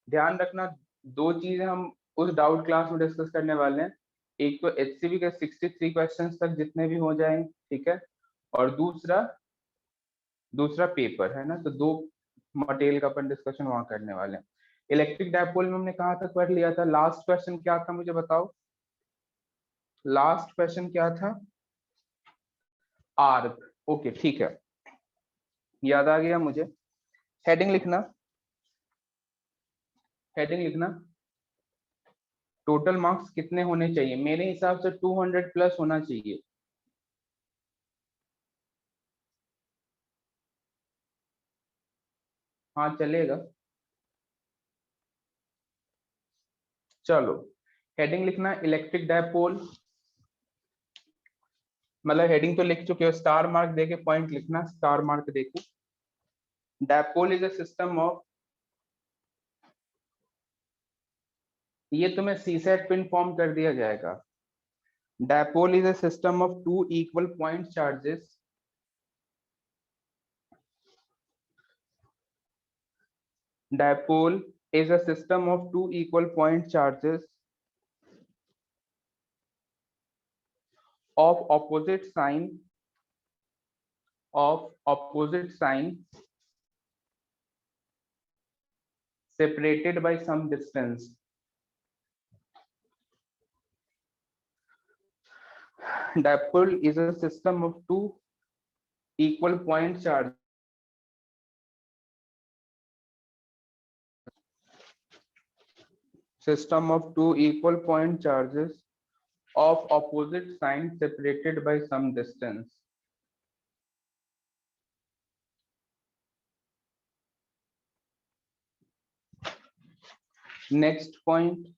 ध्यान रखना, दो चीजें हम उस डाउट क्लास में डिस्कस करने वाले हैं। एक तो एचसीबी के 63 क्वेश्चंस तक जितने भी हो जाएंगे, ठीक है, और दूसरा दूसरा पेपर है ना, तो दो मटेरियल का अपन डिस्कशन वहां करने वाले हैं। इलेक्ट्रिक डायपोल में हमने कहाँ तक पढ़ लिया था? लास्ट क्वेश्चन क्या था मुझे बताओ, लास्ट क्वेश्चन क्या था? आर्क। ओके ठीक है, याद आ गया मुझे। हेडिंग लिखना, हेडिंग लिखना, टोटल मार्क्स कितने होने चाहिए? मेरे हिसाब से 200 प्लस होना चाहिए। हाँ चलेगा, चलो। हेडिंग लिखना इलेक्ट्रिक डायपोल, मतलब हेडिंग तो लिख चुके हो, स्टार मार्क देके पॉइंट लिखना, स्टार मार्क देके। Dipole is a system of, ये तुम्हें सीसेट पे इन्फॉर्म कर दिया जाएगा। Dipole is a system of two equal point charges, dipole is a system of two equal point charges of opposite sign separated by some distance. Dipole is a system of two equal point charges of opposite sign separated by some distance. Next point,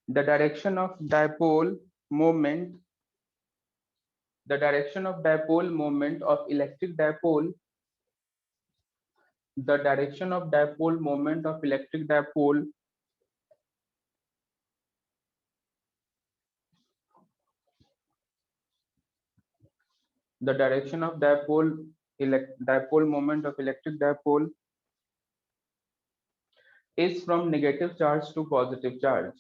the direction of dipole moment, the direction of dipole moment of electric dipole, the direction of dipole moment of electric dipole the direction of dipole moment of electric dipole is from negative charge to positive charge,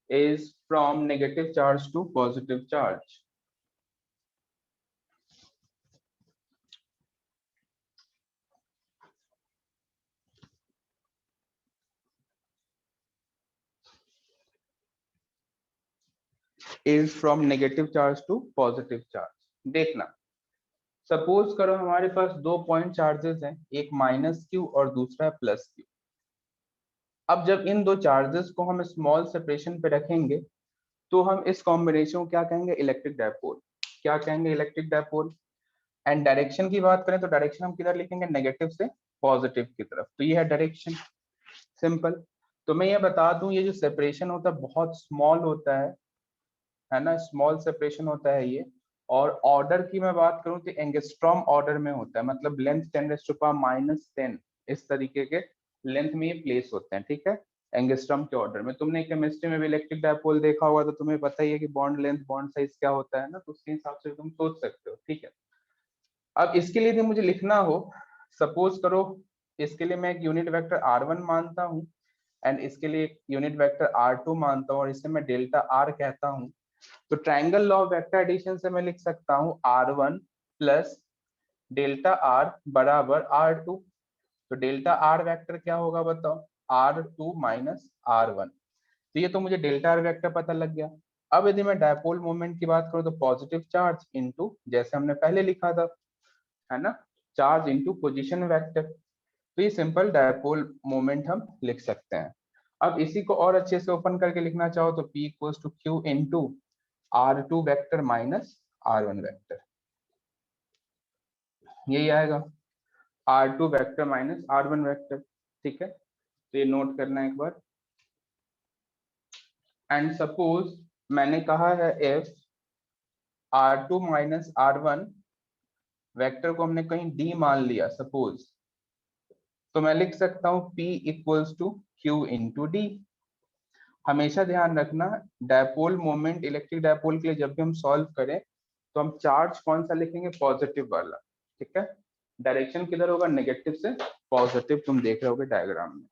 is from negative charge to positive charge. Is from negative charge to positive charge. देखना, suppose करो हमारे पास दो point charges हैं, एक minus Q और दूसरा plus Q. अब जब इन दो चार्जेस को हम स्मॉल सेपरेशन पे रखेंगे तो हम इस कॉम्बिनेशन को क्या कहेंगे? Electric dipole. क्या कहेंगे? Electric dipole. एंड डायरेक्शन की बात करें तो डायरेक्शन हम किधर लिखेंगे? नेगेटिव से पॉजिटिव की तरफ, तो ये है डायरेक्शन, सिंपल। तो मैं ये बता दूं, ये जो सेपरेशन होता है बहुत स्मॉल होता है ना, स्मॉल सेपरेशन होता है ये। और ऑर्डर की मैं बात करूं तो एंगस्ट्रॉम ऑर्डर में होता है, मतलब लेंथ 10⁻⁻10 इस तरीके के लेंथ में ये प्लेस होते हैं, ठीक है, एंगस्ट्रॉम के ऑर्डर में। तुमने केमिस्ट्री में भी इलेक्ट्रिक डायपोल देखा होगा तो तुम्हें पता ही है कि बॉन्ड लेंथ बॉन्ड साइज क्या होता है ना, तो उसके हिसाब से तुम सोच सकते हो, ठीक है। अब इसके लिए भी मुझे लिखना हो, सपोज करो इसके लिए मैं एक यूनिट वेक्टर r1 मानता हूँ एंड इसके लिए एक यूनिट वेक्टर r2 मानता हूँ और इसे मैं डेल्टा r कहता हूँ। तो triangle law of vector addition से मैं लिख सकता हूँ r1 प्लस डेल्टा r बराबर r2। तो डेल्टा r वेक्टर क्या होगा बताओ? r2 minus r1। तो ये तो मुझे डेल्टा r वेक्टर पता लग गया। अब यदि मैं डायपोल मोमेंट की बात करूं तो पॉजिटिव चार्ज इनटू, जैसे हमने पहले लिखा था, है ना, चार्ज इनटू पोजीशन वेक्टर। तो ये सिंपल डायपोल मोमेंट हम लिख सकते हैं। अब इसी को और अच्छे से ओपन करके लिखना चाहो तो P equals to Q into R2 vector minus R1 vector, यही आएगा, R2 vector minus R1 vector, ठीक है। तो ये नोट करना एक बार। एंड सपोज मैंने कहा है if R2 minus R1 vector को हमने कहीं D मान लिया सपोज, तो मैं लिख सकता हूँ P equals to Q into D. हमेशा ध्यान रखना, डायपोल मोमेंट इलेक्ट्रिक डायपोल के लिए जब भी हम सॉल्व करें तो हम चार्ज कौन सा लिखेंगे? पॉजिटिव वाला, ठीक है। डायरेक्शन किधर होगा, नेगेटिव से पॉजिटिव, तुम देख रहे होगे डायग्राम में।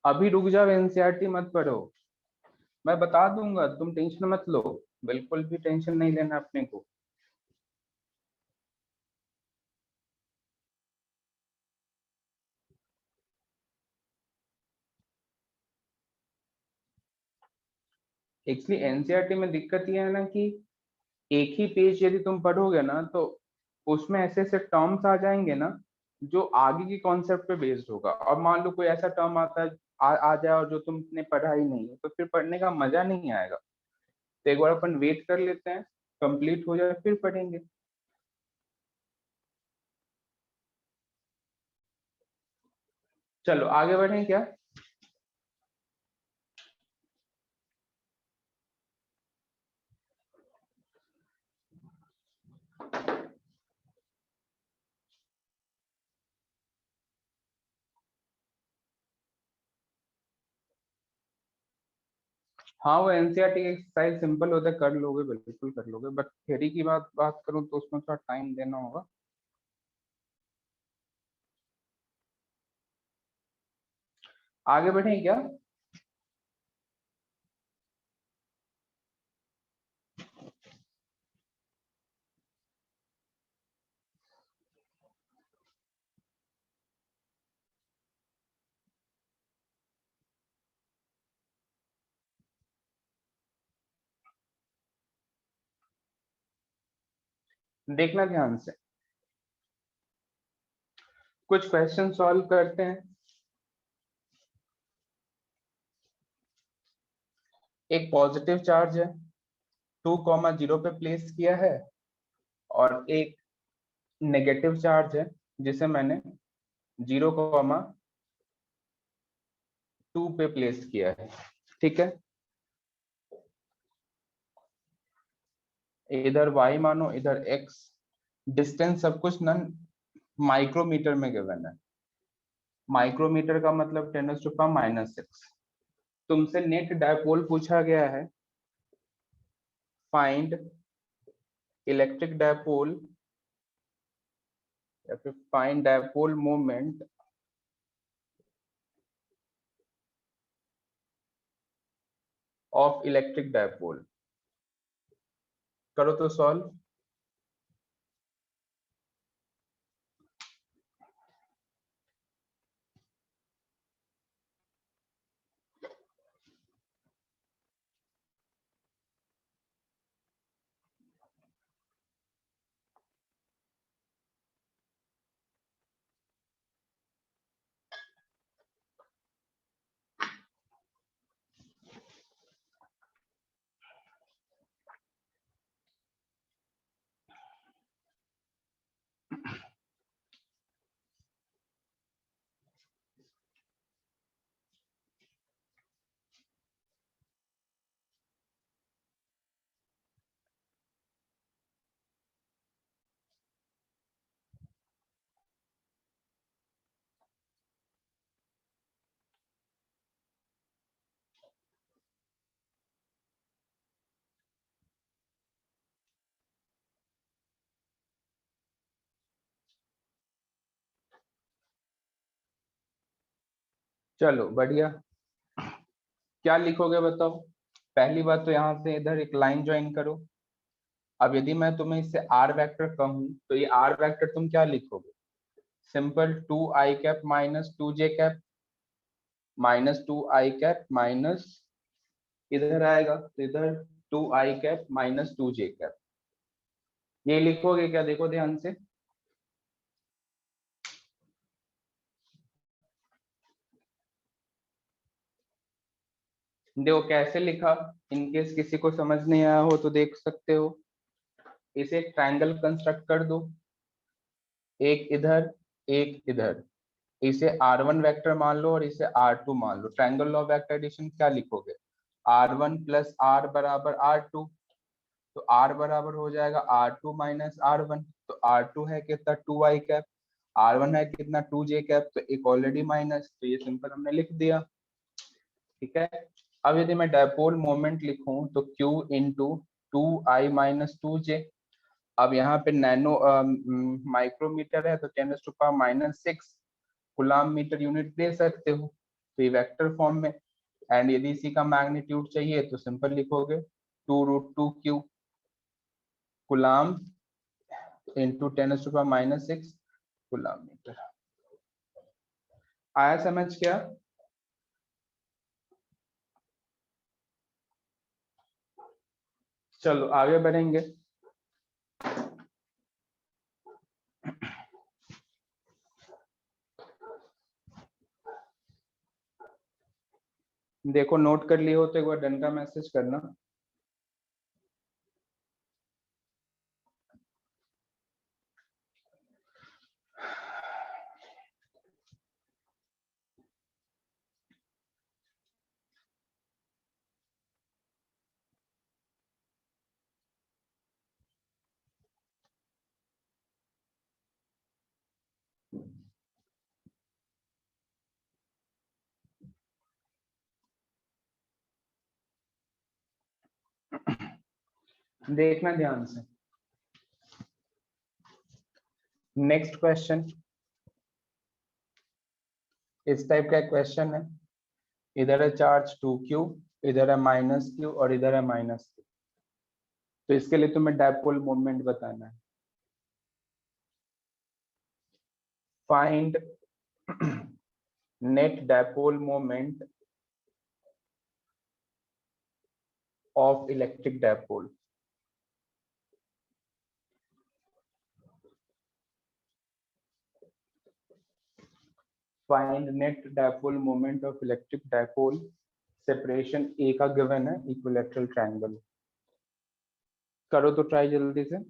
अभी रुक जाओ, एनसीईआरटी मत पढ़ो, मैं बता दूंगा, तुम टेंशन मत लो, बिल्कुल भी टेंशन नहीं लेना अपने को। एक्चुअली एनसीईआरटी में दिक्कत ये है ना कि एक ही पेज यदि तुम पढ़ोगे ना तो उसमें ऐसे ऐसे टर्म्स आ जाएंगे ना जो आगे की कॉन्सेप्ट पे बेस्ड होगा, और मान लो कोई ऐसा टर्म आता है आ जाए और जो तुमने पढ़ा ही नहीं है, तो फिर पढ़ने का मजा नहीं आएगा। तो एक बार अपन वेट कर लेते हैं, कंप्लीट हो जाए फिर पढ़ेंगे। चलो आगे बढ़ें क्या। हाँ वो एनसीईआरटी की एक्सरसाइज सिंपल होता है, कर लोगे, बिल्कुल कर लोगे, बट थ्योरी की बात बात करूँ तो उसमें थोड़ा टाइम देना होगा। आगे बढ़ें क्या। देखना ध्यान से, कुछ क्वेश्चन सॉल्व करते हैं। एक पॉजिटिव चार्ज है, 2,0 पे प्लेस किया है, और एक नेगेटिव चार्ज है जिसे मैंने 0,2 पे प्लेस किया है। ठीक है, इधर y मानो, इधर x, डिस्टेंस सब कुछ ना माइक्रोमीटर में गिवन है। माइक्रोमीटर का मतलब 10⁻⁻6। तुमसे नेट डायपोल पूछा गया है, फाइंड इलेक्ट्रिक डायपोल या फिर find dipole moment of electric dipole. करो तो सॉल्व। चलो बढ़िया, क्या लिखोगे बताओ। पहली बात तो यहाँ से इधर एक लाइन ज्वाइन करो। अब यदि मैं तुम्हें इससे आर वेक्टर कहूँ तो ये आर वेक्टर तुम क्या लिखोगे, simple 2i cap minus 2j cap minus 2i cap minus, इधर आएगा तो इधर 2i cap minus 2j cap, ये लिखोगे क्या, देखो ध्यान से। देखो कैसे लिखा, इनकेस किसी को समझ नहीं आया हो तो देख सकते हो। इसे एक ट्रायंगल कंस्ट्रक्ट कर दो, एक इधर एक इधर, इसे R1 वेक्टर मान लो और इसे R2 मान लो। ट्रायंगल लॉ वेक्टर एडिशन क्या लिखोगे, R1 प्लस R बराबर R2, तो R बराबर हो जाएगा R2 माइनस R1, तो R2 है कितना 2i कैप, R1 है कितना 2j कैप, तो एक ऑलरेडी माइनस, तो ये सिंपल हमने लिख दिया। ठीक है, अब यदि मैं डायपोल मोमेंट लिखूं तो Q इंटू 2I-2j। अब यहाँ पे नैनो माइक्रोमीटर है तो 10⁻⁻6 कूलाम मीटर यूनिट दे सकते हो, तो ये वेक्टर फॉर्म में। एंड यदि इसी का मैग्नीट्यूड चाहिए तो सिंपल लिखोगे 2√2Q coulomb into 10⁻⁻6 coulomb metre. आया समझ क्या? चलो आगे बढ़ेंगे। देखो नोट कर लिए हो तो एक बार डन का मैसेज करना। देखना ध्यान से। नेक्स्ट क्वेश्चन इस टाइप का क्वेश्चन है, इधर है चार्ज 2Q, इधर है -Q और इधर है -Q। तो इसके लिए तुम्हें डायपोल मोमेंट बताना है। Find net dipole moment of electric dipole. Find net dipole moment of electric dipole. Separation a का गिवन है, इक्विलैटरल ट्रायंगल। करो तो ट्राई जल्दी से।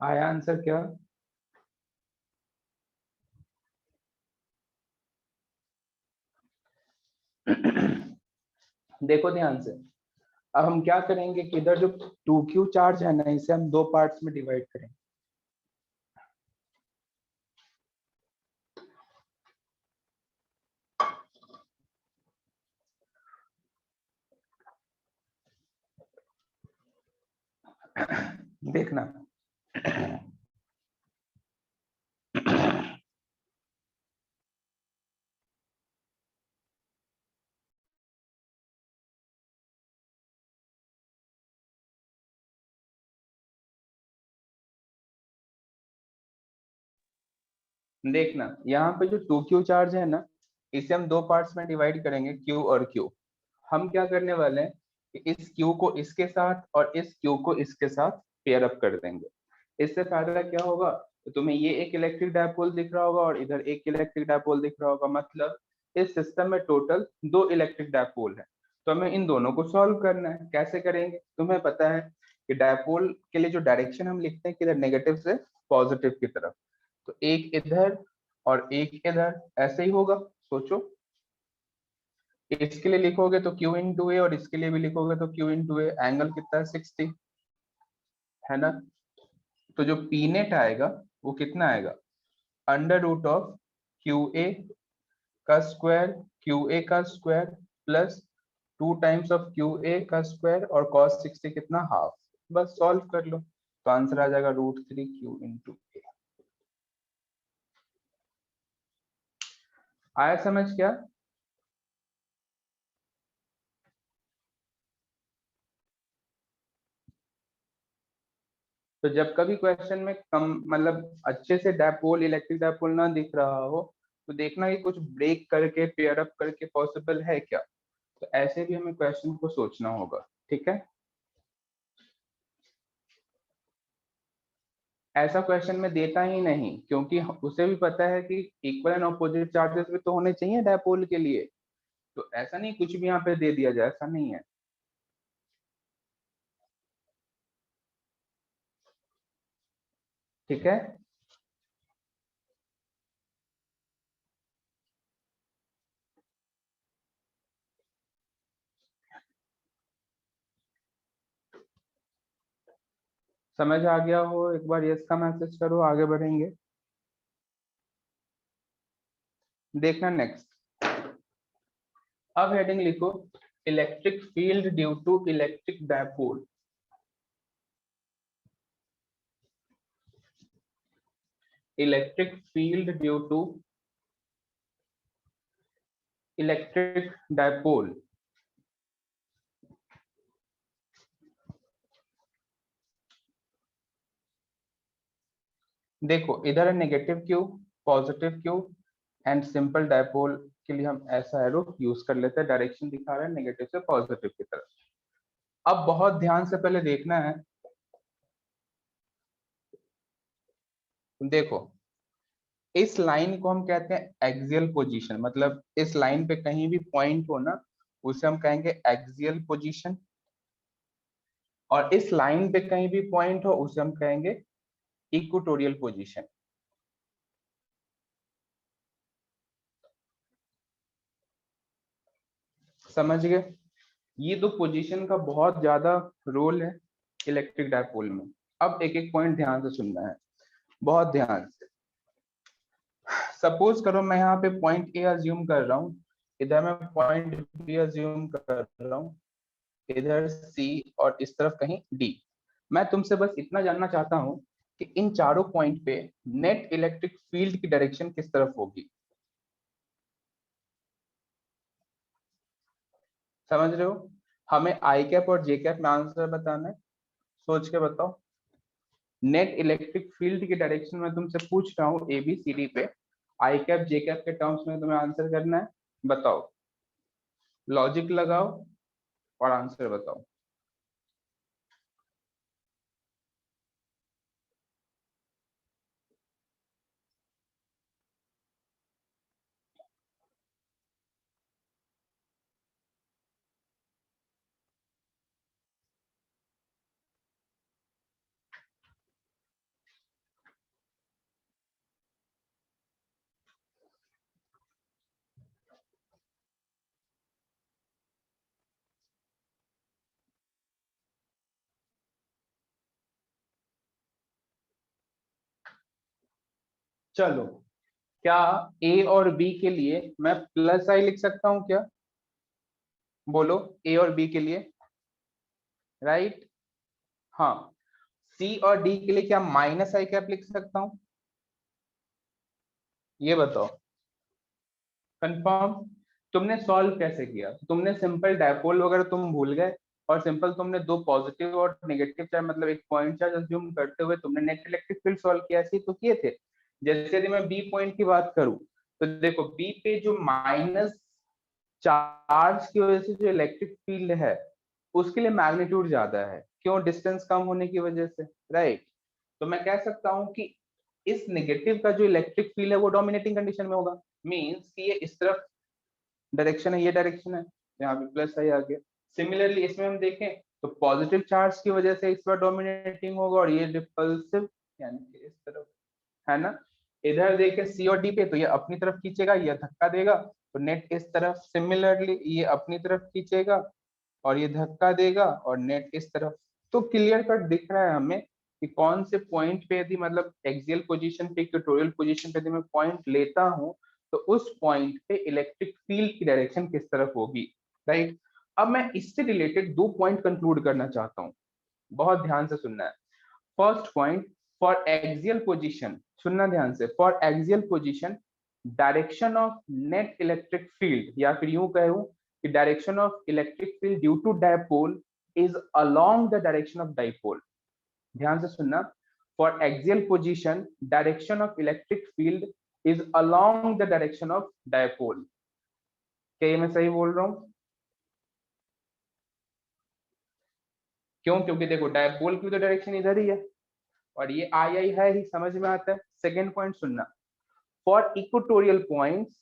आया आंसर क्या? देखो ध्यान से। अब हम क्या करेंगे कि इधर जो 2Q चार्ज है ना, इसे हम दो पार्ट्स में डिवाइड करेंगे। देखना देखना यहाँ पे जो 2Q चार्ज है ना, इसे हम दो पार्ट्स में डिवाइड करेंगे, Q और Q। हम क्या करने वाले हैं कि इस Q को इसके साथ और इस Q को इसके साथ पेयर अप कर देंगे। इससे फायदा क्या होगा, तो तुम्हें ये एक इलेक्ट्रिक डायपोल दिख रहा होगा और इधर एक इलेक्ट्रिक डायपोल दिख रहा होगा, मतलब इस सिस्टम में टोटल दो इलेक्ट्रिक डायपोल है। तो हमें इन दोनों को सॉल्व करना है। कैसे करेंगे? तुम्हें पता है कि डायपोल के लिए जो डायरेक्शन हम लिखते हैं कि इधर नेगेटिव से पॉजिटिव की तरफ, तो एक इधर और एक इधर, ऐसे ही होगा। सोचो इसके लिए लिखोगे तो Q इंटू ए, और इसके लिए भी लिखोगे तो Q इंटू ए। एंगल कितना है 60, है ना। तो जो पी नेट आएगा वो कितना आएगा, under root of Q A का स्क्वायर, क्यू ए का square plus 2 times of Q A का स्क्वायर, और cos 60 कितना, हाफ। बस सॉल्व कर लो तो आंसर आ जाएगा √3 Q इंटू ए। आया समझ क्या। तो जब कभी क्वेश्चन में कम मतलब अच्छे से डायपोल, इलेक्ट्रिक डायपोल ना दिख रहा हो, तो देखना कि कुछ ब्रेक करके, पेयर अप करके पॉसिबल है क्या। तो ऐसे भी हमें क्वेश्चन को सोचना होगा, ठीक है। ऐसा क्वेश्चन में देता ही नहीं, क्योंकि उसे भी पता है कि इक्वल एंड ऑपोजिट चार्जेस भी तो होने चाहिए डायपोल के लिए। तो ऐसा नहीं कुछ भी यहाँ पे दे दिया जाए, ऐसा नहीं है। ठीक है। समझ आ गया हो, एक बार यस का मैसेज करो, आगे बढ़ेंगे। देखना नेक्स्ट। अब हेडिंग लिखो, electric field due to electric dipole. Electric field due to electric dipole. देखो इधर है negative Q, positive Q, and simple dipole के लिए हम ऐसा एरो यूज कर लेते हैं, डायरेक्शन दिखा रहा है नेगेटिव से पॉजिटिव की तरफ। अब बहुत ध्यान से पहले देखना है, देखो इस लाइन को हम कहते हैं एक्सियल पोजीशन, मतलब इस लाइन पे कहीं भी पॉइंट हो ना, उसे हम कहेंगे एक्सियल पोजीशन। और इस लाइन पे कहीं भी पॉइंट हो उसे हम कहेंगे इक्वेटोरियल पोजीशन। समझ गए। ये दो पोजीशन का बहुत ज्यादा रोल है इलेक्ट्रिक डायपोल में। अब एक एक पॉइंट ध्यान से सुनना है, बहुत ध्यान से। सपोज करो मैं यहाँ पे पॉइंट ए अज्यूम कर रहा हूँ, इधर मैं पॉइंट बी अज्यूम कर रहा हूँ, इधर सी, और इस तरफ कहीं डी। मैं तुमसे बस इतना जानना चाहता हूँ कि इन चारों पॉइंट पे नेट इलेक्ट्रिक फील्ड की डायरेक्शन किस तरफ होगी। समझ रहे हो। हमें आई कैप और जे कैप में आंसर बताना है, सोच के बताओ। नेट इलेक्ट्रिक फील्ड की डायरेक्शन में तुमसे पूछ रहा हूँ ए बी सी डी पे, आई कैप जे कैप के टर्म्स में तुम्हें आंसर करना है। बताओ, लॉजिक लगाओ और आंसर बताओ। चलो, क्या ए और बी के लिए मैं प्लस आई लिख सकता हूँ क्या, बोलो। ए और बी के लिए, राइट। हाँ। सी और डी के लिए क्या माइनस आई कैप लिख सकता हूँ, ये बताओ। कंफर्म। तुमने सॉल्व कैसे किया, तुमने सिंपल डायपोल वगैरह तुम भूल गए, और सिंपल तुमने दो पॉजिटिव और नेगेटिव चार्ज, मतलब एक पॉइंट चार्ज अज्यूम करते हुए तुमने नेट इलेक्ट्रिक फील्ड सॉल्व किया, ऐसे ही तो किए थे। जैसे यदि मैं बी पॉइंट की बात करूं, तो देखो बी पे जो माइनस चार्ज की वजह से जो इलेक्ट्रिक फील्ड है, उसके लिए मैग्नीट्यूड ज्यादा है, क्यों, डिस्टेंस कम होने की वजह से, राइट। तो मैं कह सकता हूं कि इस नेगेटिव का जो इलेक्ट्रिक फील्ड है वो डोमिनेटिंग कंडीशन में होगा। मींस कि ये इस तरफ डायरेक्शन है, ये डायरेक्शन है, यहाँ पे प्लस आई आ गया। सिमिलरली इसमें हम देखें तो पॉजिटिव चार्ज की वजह से इस बार डोमिनेटिंग होगा, और ये रिपल्सिव यानी कि इस तरफ, है ना। इधर देखे सी और डी पे, तो ये अपनी तरफ खींचेगा, ये धक्का देगा, तो नेट इस तरफ। सिमिलरली ये अपनी तरफ खींचेगा और ये धक्का देगा और नेट इस तरफ। तो क्लियर कट दिख रहा है हमें कि कौन से पॉइंट पे यदि मतलब एक्सियल पोजीशन पे, इक्वेटोरियल पोजीशन पे यदि मैं पॉइंट लेता हूं, तो उस पॉइंट पे इलेक्ट्रिक फील्ड की डायरेक्शन किस तरफ होगी, राइट। अब मैं इससे रिलेटेड दो पॉइंट कंक्लूड करना चाहता हूं, बहुत ध्यान से सुनना है। First point, for axial position, सुनना ध्यान से, for axial position direction of net electric field, या फिर यूं कहूं कि direction of electric field due to dipole is along the direction of dipole. ध्यान से सुनना, for axial position direction of electric field is along the direction of dipole. क्या ये मैं सही बोल रहा हूं? क्यों? क्योंकि देखो डायपोल की तो डायरेक्शन इधर ही है और ये आई आई है ही, समझ में आता है। सेकेंड पॉइंट सुनना, फॉर इक्वेटोरियल पॉइंट्स,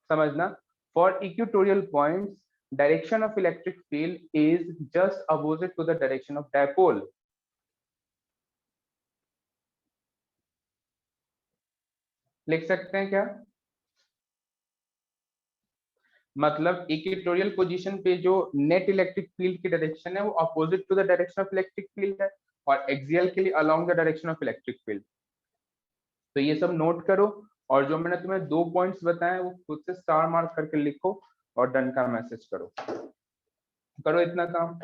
समझना, for equatorial points direction of electric field is just opposite to the direction of dipole. लिख सकते हैं क्या? मतलब इक्वेटोरियल पोजीशन पे जो नेट इलेक्ट्रिक फील्ड की डायरेक्शन है वो opposite to the direction of electric field है, और एक्सियल के लिए along the direction of electric field. तो ये सब नोट करो, और जो मैंने तुम्हें दो पॉइंट्स बताए वो खुद से स्टार मार्क करके लिखो और डन का मैसेज करो। करो इतना काम।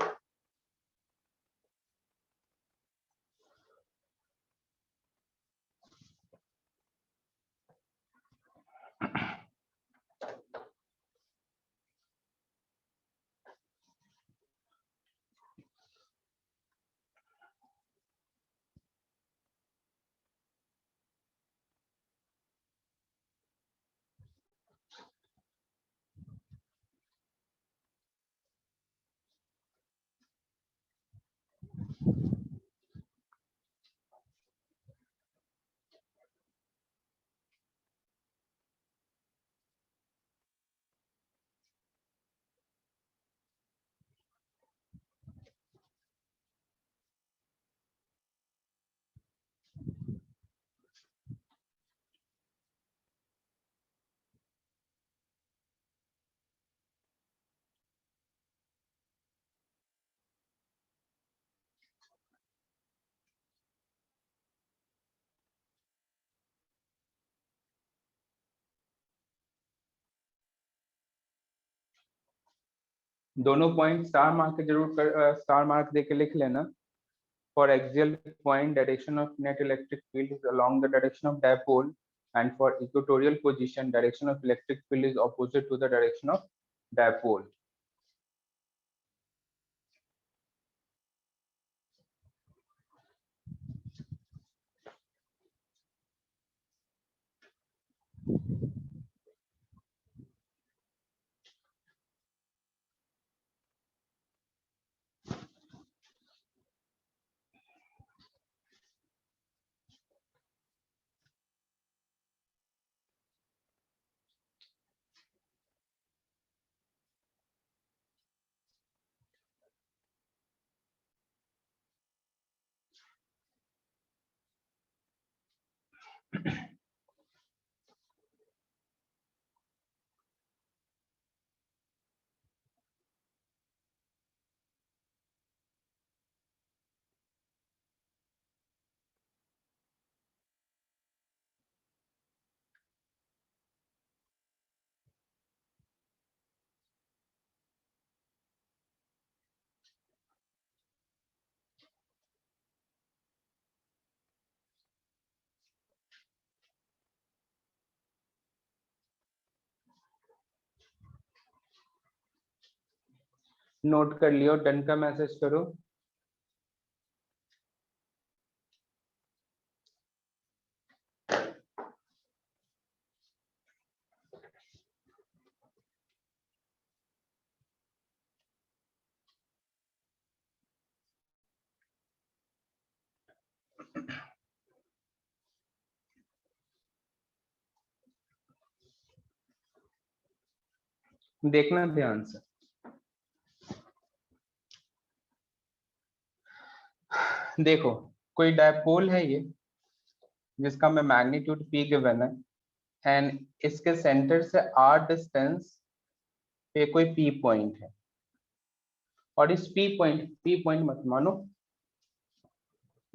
दोनों पॉइंट स्टार मार्क जरूर कर, स्टार मार्क देके लिख लेना। For axial point direction of net electric field is along the direction of dipole, and for equatorial position direction of electric field is opposite to the direction of dipole. Note कर लियो, done का message करो। देखना ध्यान से, देखो कोई dipole है ये, जिसका में मैग्नीट्यूड P गिवन है, एंड इसके सेंटर से R डिस्टेंस पे कोई P पॉइंट है, और इस P पॉइंट मत मानो,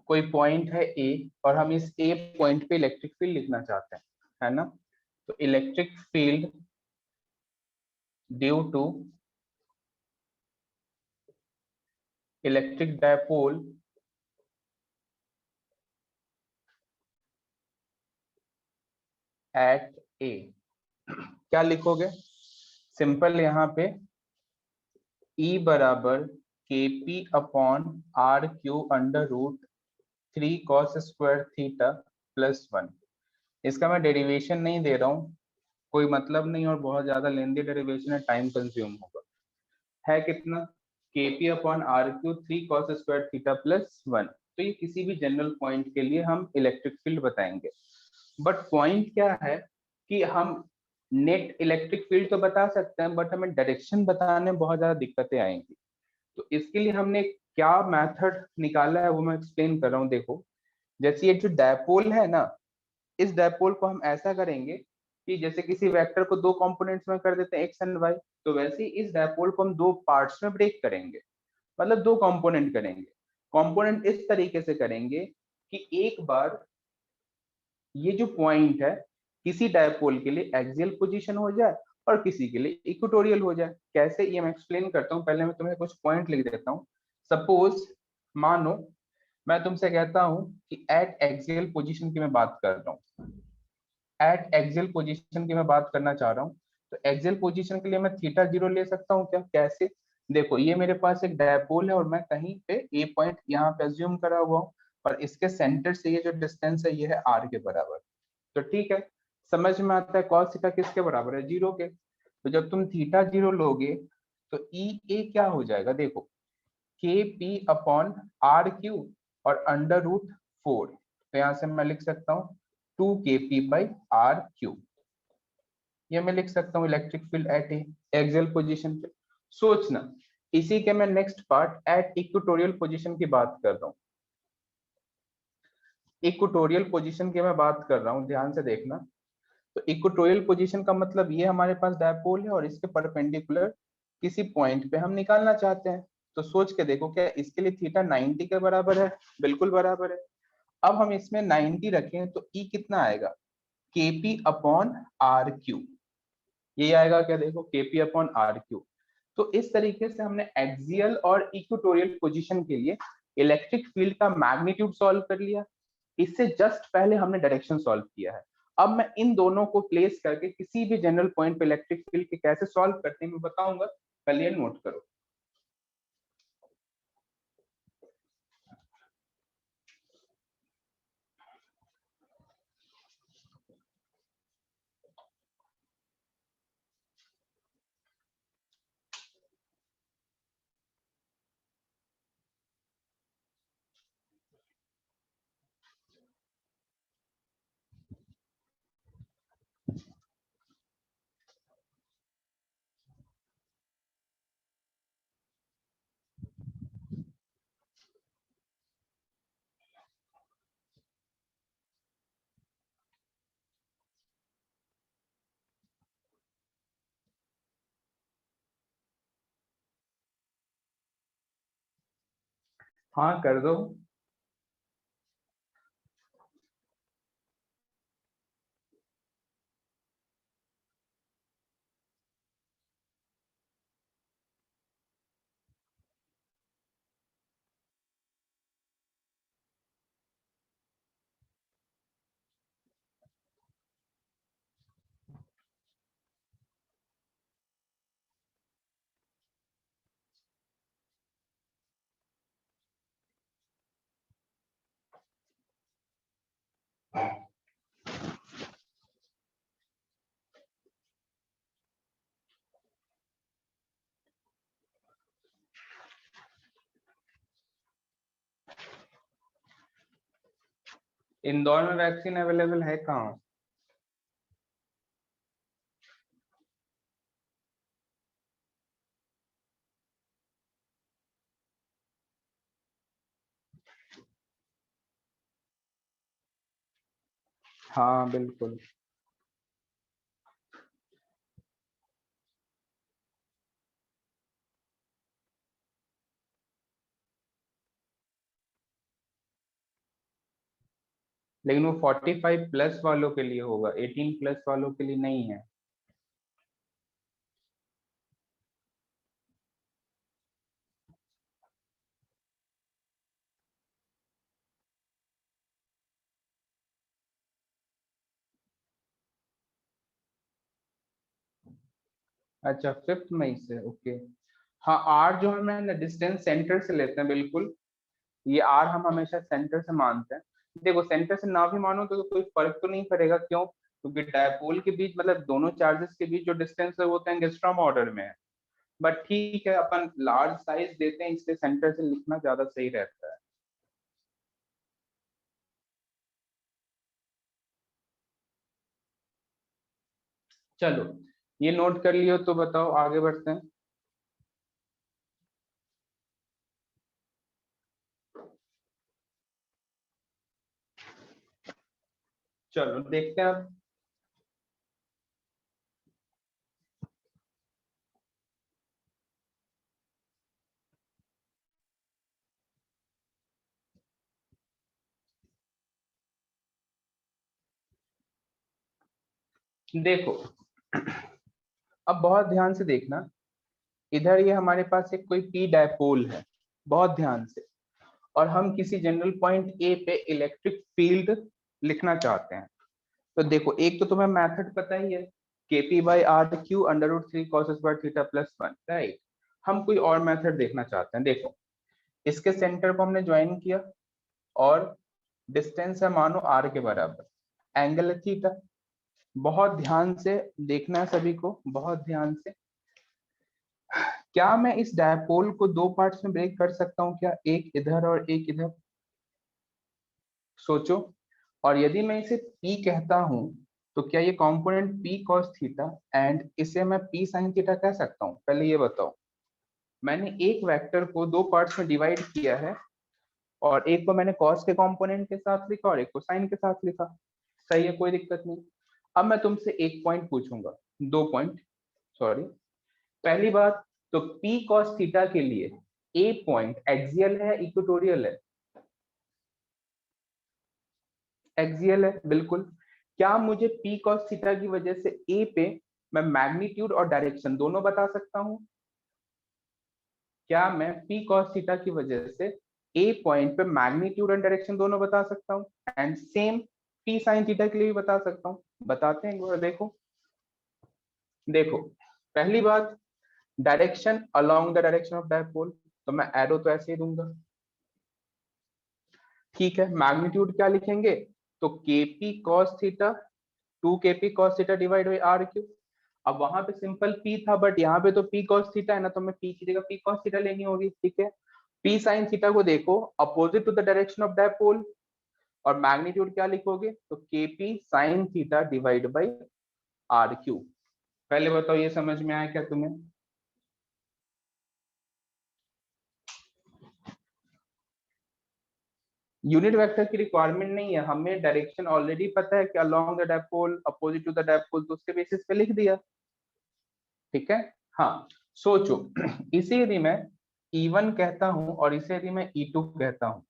कोई पॉइंट है A, और हम इस A पॉइंट पे इलेक्ट्रिक फील्ड लिखना चाहते हैं, है ना। तो electric field due to electric dipole at A, क्या लिखोगे? सिंपल, यहाँ पे E बराबर KP upon RQ under root 3 cos square theta plus 1। इसका मैं डेरिवेशन नहीं दे रहा हूँ, कोई मतलब नहीं, और बहुत ज्यादा लेंदी डेरिवेशन है, टाइम कंज्यूम होगा। है कितना? KP upon RQ 3 cos square theta plus 1। तो ये किसी भी जनरल पॉइंट के लिए हम इलेक्ट्रिक फील्ड बताएंगे। बट पॉइंट क्या है कि हम नेट इलेक्ट्रिक फील्ड तो बता सकते हैं, बट हमें डायरेक्शन बताने में बहुत ज्यादा दिक्कतें आएंगी। तो इसके लिए हमने क्या मेथड निकाला है वो मैं एक्सप्लेन कर रहा हूँ। देखो, जैसे ये जो डायपोल है ना, इस डायपोल को हम ऐसा करेंगे कि जैसे किसी वेक्टर को दो कंपोनेंट्स में कर देते हैं एक्स एंड वाई, तो वैसे ही इस डायपोल को हम दो पार्ट्स में ब्रेक करेंगे, मतलब दो कंपोनेंट करेंगे। कंपोनेंट इस तरीके से करेंगे कि एक बार ये जो पॉइंट है किसी डायपोल के लिए एक्सियल पोजीशन हो जाए और किसी के लिए इक्वेटोरियल हो जाए। कैसे, ये मैं एक्सप्लेन करता हूँ। पहले मैं तुम्हें कुछ पॉइंट लिख देता हूँ। सपोज मानो मैं तुमसे कहता हूँ कि एट एक्सियल पोजीशन की मैं बात कर रहा हूँ, एट एक्सियल पोजीशन की मैं बात करना चाह रहा हूँ, तो एक्सियल पोजीशन के लिए मैं थीटा जीरो ले सकता हूँ क्या? कैसे? देखो, ये मेरे पास एक डायपोल है और मैं कहीं पे ए पॉइंट यहाँ पे अज्यूम करा हुआ हूँ, और इसके सेंटर से ये जो डिस्टेंस है ये है आर के बराबर। तो ठीक है, समझ में आता है कॉस थीटा किसके बराबर है? जीरो के। तो जब तुम थीटा जीरो लोगे तो ई ए क्या हो जाएगा? देखो, के पी अपॉन आर क्यू और अंडर रूट 4। तो यहां से मैं लिख सकता हूँ 2 kp/r क्यू। ये मैं लिख सकता हूँ electric field eight axial position पे। सोचना, इसी के मैं next part at equatorial position की बात कर रहा हूँ। इक्वेटोरियल पोजीशन की मैं बात कर रहा हूँ, ध्यान से देखना। तो इक्वेटोरियल पोजीशन का मतलब ये हमारे पास डायपोल है और इसके परपेंडिकुलर किसी पॉइंट पे हम निकालना चाहते हैं। तो सोच के देखो, क्या इसके लिए थीटा 90 के बराबर है? बिल्कुल बराबर है। अब हम इसमें 90 रखें तो ई कितना आएगा? KP upon R Q. ये आएगा क्या? देखो, केपी अपॉन आर क्यू। तो इस तरीके से हमने एक्सियल और इक्वेटोरियल पोजीशन के लिए इलेक्ट्रिक फील्ड का मैग्नीट्यूड सॉल्व कर लिया। इससे जस्ट पहले हमने डायरेक्शन सॉल्व किया है। अब मैं इन दोनों को प्लेस करके किसी भी जनरल पॉइंट पे इलेक्ट्रिक फील्ड के कैसे सॉल्व करते हैं मैं बताऊंगा, पहले ये नोट करो। हाँ, कर दो। इंदौर में वैक्सीन अवेलेबल है कहाँ? हाँ बिल्कुल। लेकिन वो 45 प्लस वालों के लिए होगा, 18 प्लस वालों के लिए नहीं है। अच्छा 5 मई से, ओके। हाँ आर जो हम है डिस्टेंस सेंटर से लेते हैं, बिल्कुल। ये आर हम हमेशा सेंटर से मानते हैं। देखो सेंटर से ना भी मानो तो कोई फर्क तो नहीं पड़ेगा, क्यों? क्योंकि डायपोल के बीच मतलब दोनों चार्जेस के बीच जो डिस्टेंस है वो तो एंगस्ट्रॉम ऑर्डर में है। बट ठीक है, अपन लार्ज साइज देते हैं इसलिए सेंटर से लिखना ज्यादा सही रहता है। चलो ये नोट कर लियो, तो बताओ आगे बढ़ते हैं। चलो देखते हैं अब। देखो अब बहुत ध्यान से देखना, इधर ये हमारे पास एक कोई पी डायपोल है, बहुत ध्यान से। और हम किसी जनरल पॉइंट ए पे इलेक्ट्रिक फील्ड लिखना चाहते हैं। तो देखो एक तो तुम्हें मेथड पता ही है, KP/RQ √3 cos square theta plus 1, right. हम कोई और मेथड देखना चाहते हैं। देखो इसके सेंटर को हमने ज्वाइन किया, और डिस्टेंस है मानो आर के बराबर, एंगल है थीटा। बहुत ध्यान से देखना है सभी को, बहुत ध्यान से। क्या मैं इस डायपोल को दो पार्ट्स में ब्रेक कर सकता हूँ क्या, एक इधर और एक इधर? सोचो। और यदि मैं इसे P कहता हूं, तो क्या ये component P cos theta and इसे मैं P sin थीटा कह सकता हूं? पहले ये बताओ। मैंने एक वेक्टर को दो पार्ट्स में डिवाइड किया है, और एक को मैंने cos के कंपोनेंट के साथ लिखा और एक को sin के साथ लिखा। सही है, कोई दिक्कत नहीं। अब मैं तुमसे एक पॉइंट पूछूंगा, दो पॉइंट, सॉरी। पहली बात, तो P cos थीटा के लिए ए पॉइंट एक्सियल है इक्वेटोरियल है? एक्सियल है, बिल्कुल। क्या मुझे P cos थीटा की वजह से ए पे मैं मैग्नीट्यूड और डायरेक्शन दोनों बता सकता हूं? क्या मैं P cos थीटा की वजह से ए पॉइंट पे मैग्नीट्यूड एंड डायरेक्शन दोनों बता सकता हूं? And same P sin theta के लिए भी बता सकता हूं? बताते हैं एक बार, देखो। देखो पहली बात, direction along the direction of dipole, तो मैं एरो तो ऐसे ही दूंगा। ठीक है, मैग्नीट्यूड क्या लिखेंगे? तो KP cos theta, 2 KP cos theta divide by R Q. अब वहां पे सिंपल P था, बट यहाँ पे तो P cos थीटा है ना, तो मैं P की जगह P cos थीटा लेनी होगी, ठीक है। P sin थीटा को देखो, opposite to the direction of dipole, और मैग्नीट्यूड क्या लिखोगे? तो KP sin theta divide by R Q. पहले बताओ ये समझ में आया क्या तुम्हें? यूनिट वेक्टर की रिक्वायरमेंट नहीं है, हमें डायरेक्शन ऑलरेडी पता है कि along the dipole, opposite to the dipole, तो उसके बेसिस पे लिख दिया। ठीक है। हाँ सोचो, इसे यदि मैं E1 कहता हूं और इसे यदि मैं E2 कहता हूं,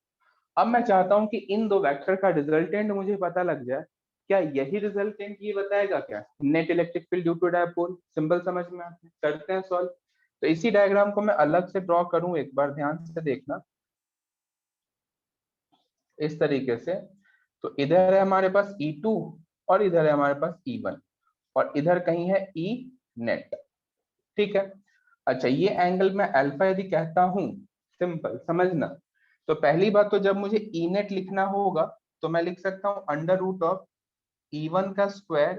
अब मैं चाहता हूं कि इन दो वेक्टर का रिजल्टेंट मुझे पता लग जाए। क्या यही रिजल्टेंट ये बताएगा क्या, net electric field due to dipole? Simple, समझ में आता है, करते हैं सॉल्व। तो इसी डायग्राम को मैं अलग से ड्रॉ करूं, एक बार ध्यान से देखना, इस तरीके से। तो इधर है हमारे पास E2, और इधर है हमारे पास E1, और इधर कहीं है E नेट। ठीक है। अच्छा ये एंगल मैं अल्फा यदि कहता हूं, सिंपल समझना। तो पहली बात, तो जब मुझे ई नेट लिखना होगा, तो मैं लिख सकता हूँ अंडर रूट ऑफ E1 का स्क्वायर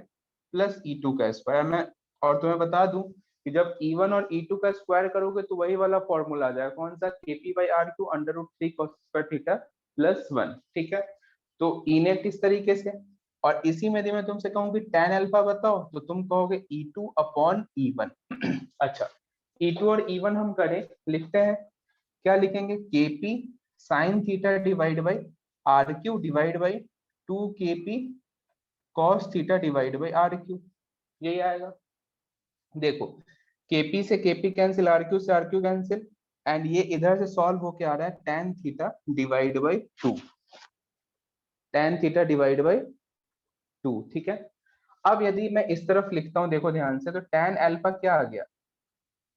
प्लस E2 का स्क्वायर। मैं और तुम्हें बता दूं कि जब E1 और E2 का स्क्वायर करोगे तो वही वाला फॉर्मूला आ जाएगा, कौन सा? KP/RQ √3 cos square theta plus 1। ठीक है। तो ई नेट इस तरीके से। और इसी में यदि मैं तुमसे कहूँ कि tan अल्फा बताओ, तो तुम कहोगे E2 अपॉन E1। अच्छा, E2 और E1 हम करें, लिखते हैं। क्या लिखेंगे? KP sine theta divide by RQ divide by 2 KP cos theta divide by R Q, यही आएगा। देखो केपी से केपी कैंसिल, आर क्यू से आर क्यू कैंसिल, एंड ये इधर से सॉल्व होके आ रहा है tan theta divide by 2, tan theta divide by 2, ठीक है। अब यदि मैं इस तरफ लिखता हूं, देखो ध्यान से, तो tan अल्फा क्या आ गया,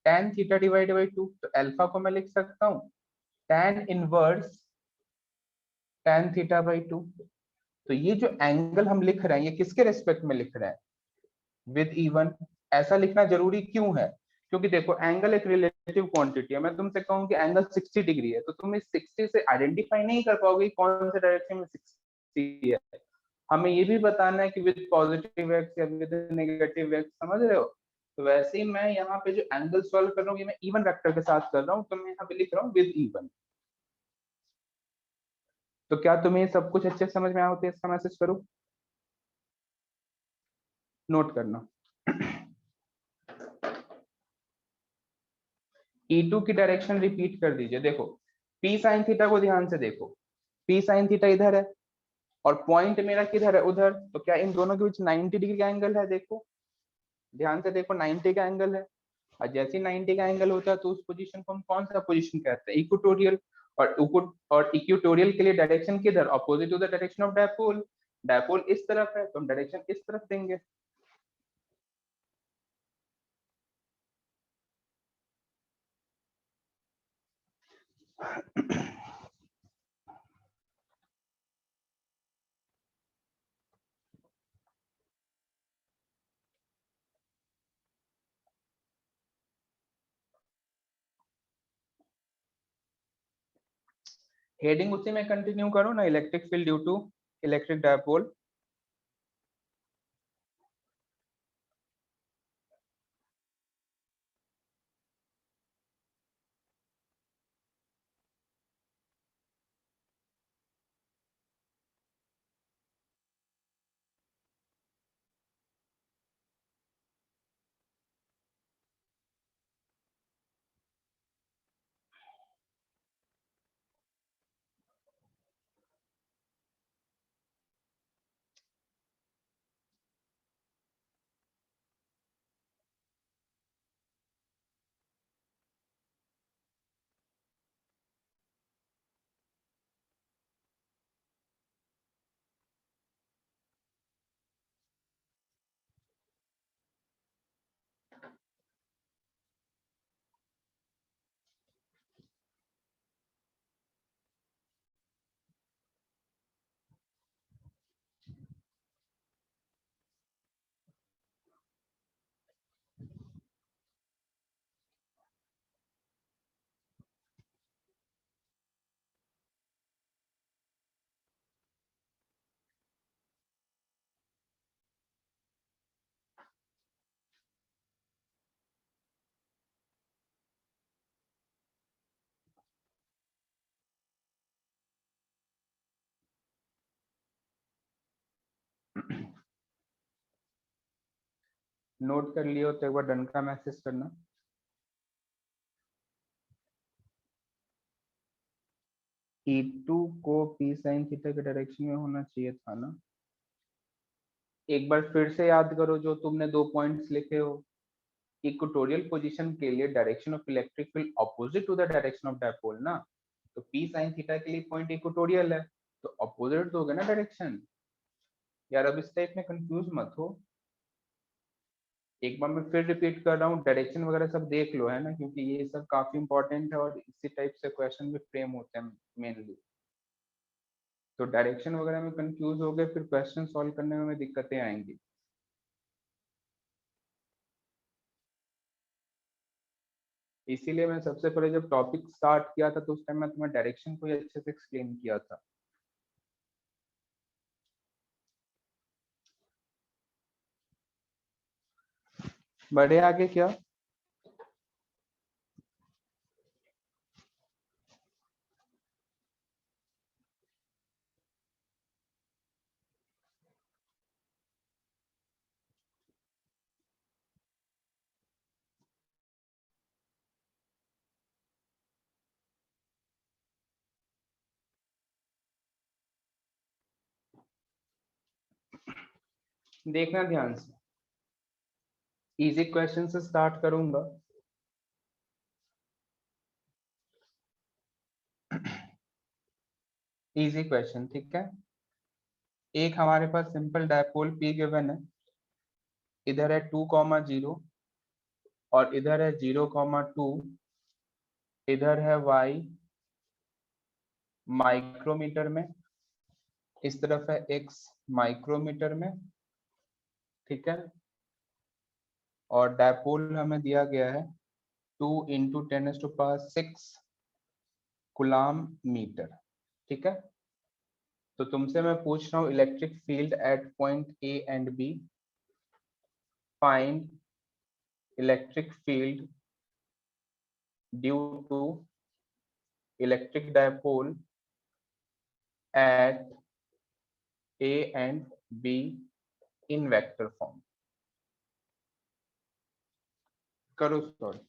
tan थीटा डिवाइड बाई 2, तो अल्फा को मैं लिख सकता हूं tan inverse tan theta by 2। तो ये जो एंगल हम लिख रहे हैं, ये किसके रेस्पेक्ट में लिख रहे हैं, विद इवन। ऐसा लिखना जरूरी क्यों है, क्योंकि देखो एंगल एक रिलेटिव क्वांटिटी है। मैं तुमसे कहूं कि एंगल 60 डिग्री है, तो तुम इस 60 से आइडेंटिफाई नहीं कर पाओगे कौन से डायरेक्शन में 60 है। हमें ये भी बताना है कि विद पॉजिटिव एक्स या विद नेगेटिव एक्स, समझ रहे हो। तो वैसे ही मैं यहाँ पे जो एंगल सॉल्व कर रहा हूँ, ये मैं इवन वेक्टर के साथ कर रहा हूँ, तो मैं यहाँ पे लिख रहा हूँ विद इवन। तो क्या तुम्हें सब कुछ अच्छे से समझ में आया होता है, इसका मैसेज करूँ, नोट करना। E2 की डायरेक्शन रिपीट कर दीजिए। देखो P साइन थीटा को ध्यान से देखो, P साइन थीटा इधर है और पॉइंट मेरा किधर है, उधर। तो क्या इन दोनों के बीच 90 डिग्री का एंगल है, देखो ध्यान से देखो 90 का एंगल है। और जैसे 90 का एंगल होता है तो उस पोजीशन को हम कौन सा पोजीशन कहते हैं, इक्वेटोरियल। और इक्वेटोरियल के लिए डायरेक्शन किधर, opposite to the direction of dipole. Dipole इस तरफ है तो हम डायरेक्शन इस तरफ देंगे। हेडिंग उसी में कंटिन्यू करो ना, electric field due to electric dipole. Note कर लियो तो एक बार डन का मैसेज करना। E2 को P sin थीटा के डायरेक्शन में होना चाहिए था ना। एक बार फिर से याद करो जो तुमने दो पॉइंट्स लिखे हो। इक्वेटोरियल पोजीशन के लिए direction of electric field opposite to the direction of dipole ना। तो P sin थीटा के लिए पॉइंट इक्वेटोरियल है, तो अपोजिट तो होगा ना डायरेक्शन। यार अब इस टाइप में कंफ्यूज मत हो। एक बार मैं फिर रिपीट कर रहा हूँ, डायरेक्शन वगैरह सब देख लो, है ना, क्योंकि ये सब काफी इंपॉर्टेंट है और इसी टाइप से क्वेश्चन भी फ्रेम होते हैं मेनली। तो डायरेक्शन वगैरह में कंफ्यूज हो गए, फिर क्वेश्चन सॉल्व करने में दिक्कतें आएंगी। इसीलिए मैं सबसे पहले जब टॉपिक स्टार्ट किया था तो उस टाइम मैं तुम्हें डायरेक्शन को ही अच्छे से एक्सप्लेन किया था। बढ़े आगे क्या। देखना ध्यान से, इजी क्वेश्चन से स्टार्ट करूंगा। इजी क्वेश्चन, ठीक है। एक हमारे पास सिंपल डायपोल P गिवन है, इधर है 2,0 और इधर है 0,2, इधर है y माइक्रोमीटर में, इस तरफ है x माइक्रोमीटर में, ठीक है। और डायपोल हमें दिया गया है 2 × 10⁶ कूलाम मीटर, ठीक है। तो तुमसे मैं पूछ रहा हूँ electric field at point A and B, find electric field due to electric dipole at A and B in vector form. करो सॉल्व।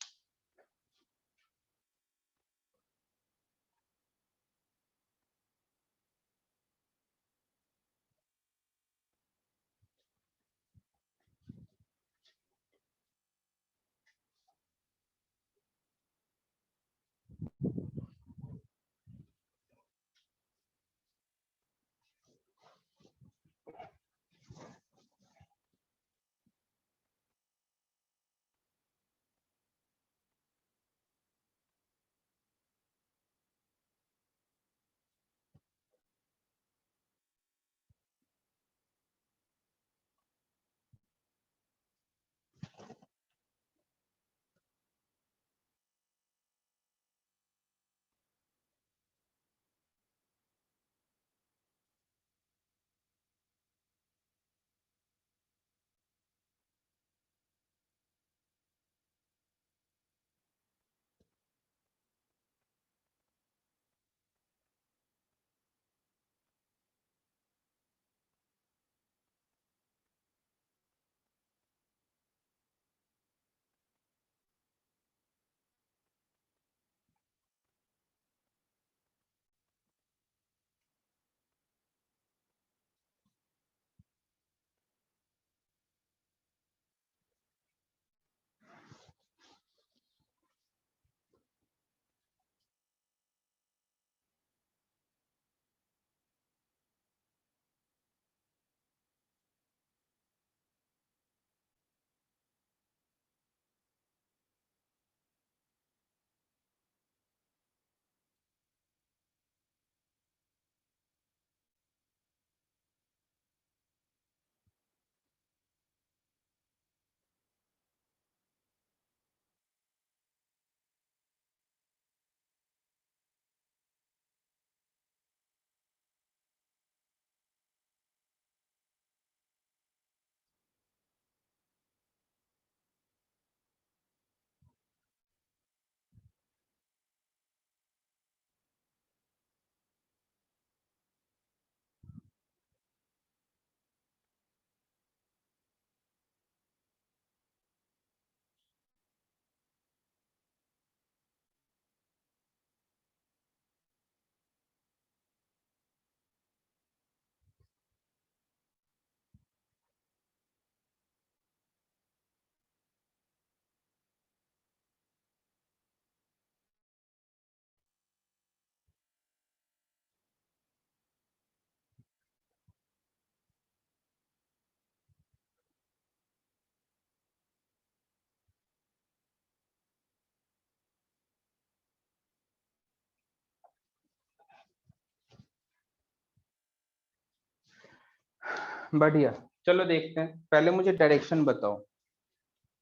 बढ़िया, चलो देखते हैं। पहले मुझे डायरेक्शन बताओ,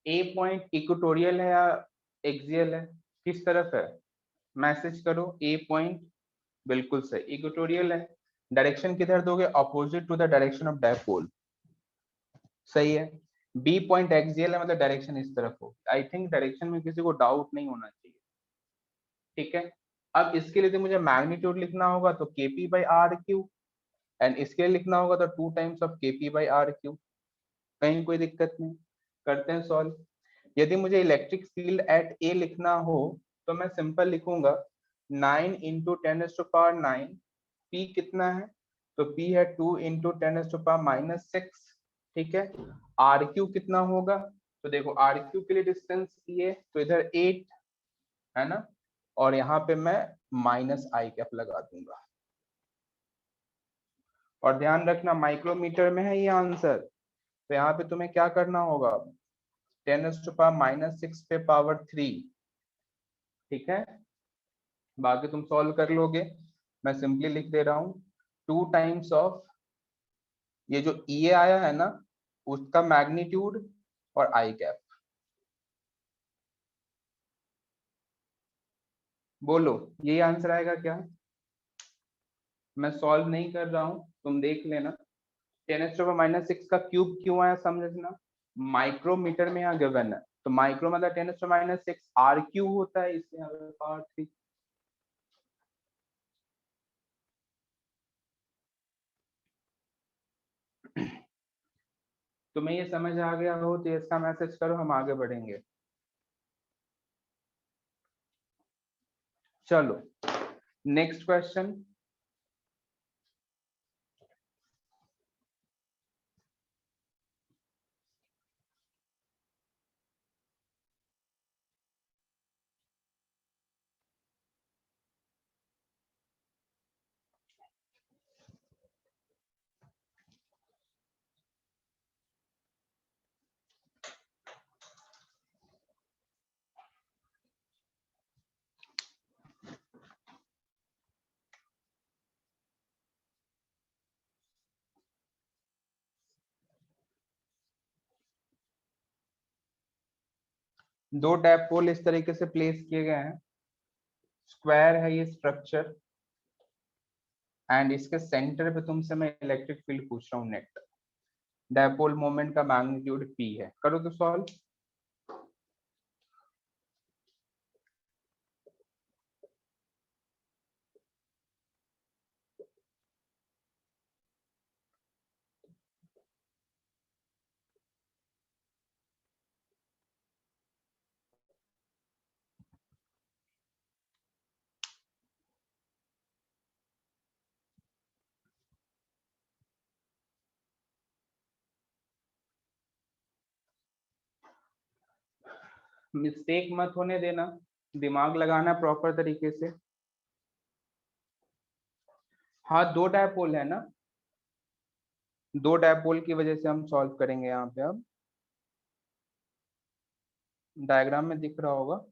ए पॉइंट इक्वेटोरियल है या एक्सियल है, किस तरफ है? मैसेज करो। ए पॉइंट बिल्कुल सही, इक्वेटोरियल है। डायरेक्शन किधर दोगे? Opposite to the direction of dipole, सही है। बी पॉइंट एक्सियल है, मतलब डायरेक्शन इस तरफ हो। आई थिंक डायरेक्शन में किसी को डाउट नहीं होना चाहिए, ठीक है। अब इसके लिए तो मुझे मैग्नीट्यूड लिखना होगा, तो KP by R Q, and इसके लिए लिखना होगा तो 2 times of KP by R Q. कहीं कोई दिक्कत नहीं, करते हैं सॉल्व। यदि मुझे इलेक्ट्रिक फील्ड एट ए लिखना हो तो मैं सिंपल लिखूंगा 9 × 10⁻⁹। पी कितना है? तो पी है 2 × 10⁻⁻⁶, ठीक है। आर क्यू कितना होगा, तो देखो आर क्यू के लिए डिस्टेंस ये, तो इधर 8 है ना, और यहाँ पे मैं माइनस आई कैप लगा दूंगा। और ध्यान रखना माइक्रोमीटर में है ये आंसर, तो यहाँ पे तुम्हें क्या करना होगा, 10⁻⁻6 पे पावर 3, ठीक है। बाकी तुम सॉल्व कर लोगे, मैं सिंपली लिख दे रहा हूँ 2 टाइम्स ऑफ ये जो ई आया है ना उसका मैग्नीट्यूड और आई कैप। बोलो यही आंसर आएगा क्या, मैं सॉल्व नहीं कर रहा हूँ, तुम देख लेना। 10⁻⁻6 का क्यूब क्यों आया समझना, माइक्रोमीटर में यहाँ गिवन है, तो माइक्रो मतलब 10⁻⁻6 आर क्यू होता है, इसलिए यहाँ पे पावर 3। तुम्हें ये समझ आ गया हो तो इसका मैसेज करो, हम आगे बढ़ेंगे। चलो नेक्स्ट क्वेश्चन। दो डायपोल इस तरीके से प्लेस किए गए हैं, स्क्वायर है ये स्ट्रक्चर, एंड इसके सेंटर पे तुमसे मैं इलेक्ट्रिक फील्ड पूछ रहा हूँ नेट। डायपोल मोमेंट का मैग्नीट्यूड पी है, करो तो सॉल्व। मिस्टेक मत होने देना, दिमाग लगाना प्रॉपर तरीके से। हाँ दो डायपोल है ना, दो डायपोल की वजह से हम सॉल्व करेंगे यहाँ पे। अब डायग्राम में दिख रहा होगा।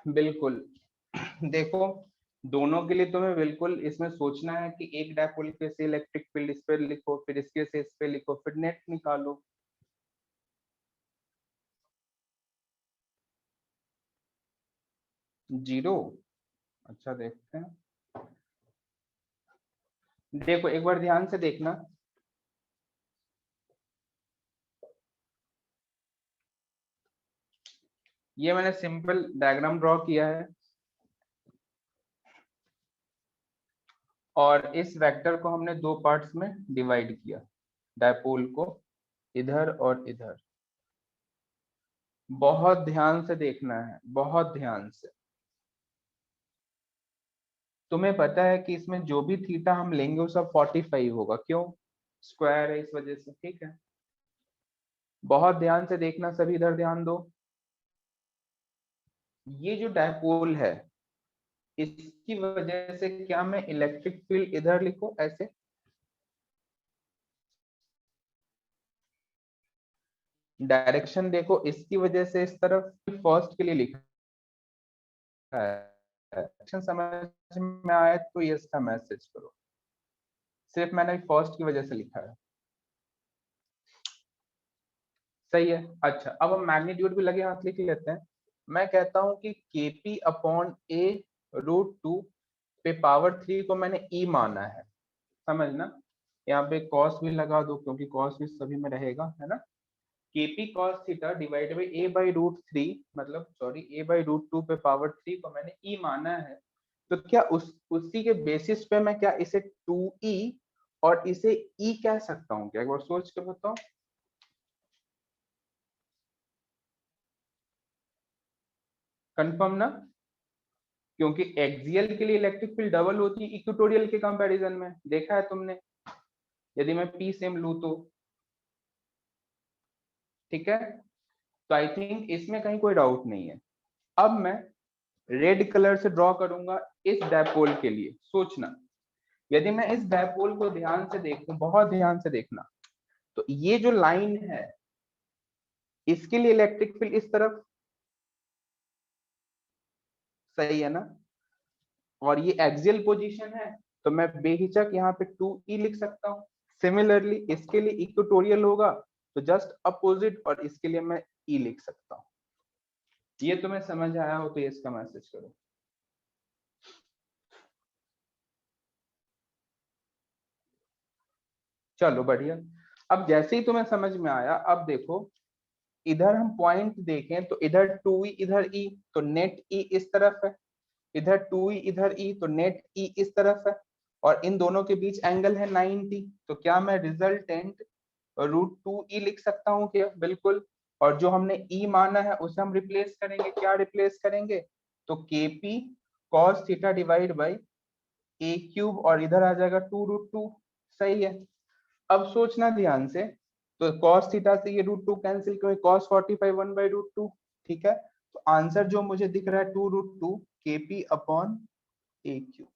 बिल्कुल। देखो दोनों के लिए तुम्हें बिल्कुल इसमें सोचना है कि एक डायपोल के से इलेक्ट्रिक फील्ड इस पे लिखो, फिर इसके से इस पे लिखो, फिर नेट निकालो। जीरो। अच्छा देखते हैं। देखो एक बार ध्यान से देखना, ये मैंने सिंपल डायग्राम ड्रॉ किया है और इस वेक्टर को हमने दो पार्ट्स में डिवाइड किया, डायपोल को इधर और इधर। बहुत ध्यान से देखना है, बहुत ध्यान से। तुम्हें पता है कि इसमें जो भी थीटा हम लेंगे वो सब 45 होगा, क्यों? स्क्वायर है इस वजह से, ठीक है। बहुत ध्यान से देखना, सभी इधर ध्यान दो। ये जो डायपोल है इसकी वजह से क्या मैं इलेक्ट्रिक फील्ड इधर लिखूं ऐसे? डायरेक्शन देखो, इसकी वजह से इस तरफ फर्स्ट के लिए लिखा है। डायरेक्शन समझ में आया तो ये इसका मैसेज करो, सिर्फ मैंने फर्स्ट की वजह से लिखा है। सही है। अच्छा अब हम मैग्नीट्यूड भी लगे हाथ लिख लेते हैं। मैं कहता हूं कि Kp अपॉन a √2 पे पावर 3 को मैंने e माना है, समझना। यहाँ पे cos भी लगा दो क्योंकि cos भी सभी में रहेगा, है ना। Kp cos theta divide by a by √3, मतलब सॉरी a बाई √2 पे पावर 3 को मैंने e माना है। तो क्या उसी के बेसिस पे मैं क्या इसे 2e और इसे e कह सकता हूँ क्या? एक बार सोच के बताओ। कंफर्म ना? क्योंकि एक्सियल के लिए इलेक्ट्रिक फील्ड डबल होती है इक्वेटोरियल के कंपैरिजन में, देखा है तुमने। यदि मैं पी सेम लू तो, ठीक है। तो आई थिंक इसमें कहीं कोई डाउट नहीं है। अब मैं रेड कलर से ड्रॉ करूंगा इस डायपोल के लिए। सोचना, यदि मैं इस डायपोल को ध्यान से देखूं, बहुत ध्यान से देखना, तो ये जो लाइन है इसके लिए इलेक्ट्रिक फील्ड इस तरफ, सही है ना। और ये एक्सियल पोजीशन है, तो मैं बेहिचक यहाँ पे 2e लिख सकता हूँ। सिमिलरली इसके लिए इक्वेटोरियल होगा तो जस्ट अपोजिट, और इसके लिए मैं e लिख सकता हूँ। ये तुम्हें समझ आया हो तो ये इसका मैसेज करो। चलो बढ़िया। अब जैसे ही तुम्हें समझ में आया, अब देखो इधर हम पॉइंट देखें तो इधर 2e इधर e, तो नेट e इस तरफ है। इधर 2e इधर e, तो नेट e इस तरफ है। और इन दोनों के बीच एंगल है 90। तो क्या मैं रिजल्टेंट √2e लिख सकता हूँ क्या? बिल्कुल। और जो हमने e माना है उसे हम रिप्लेस करेंगे, क्या रिप्लेस करेंगे? तो Kp cos theta divide by a cube, और इधर आ जाएगा 2√2। सही है। अब सोचना ध्यान से, तो cos थीटा से ये √2 कैंसिल क्योंकि cos 45 1/√2, ठीक है। तो आंसर जो मुझे दिख रहा है 2√2 Kp अपॉन a क्यूब।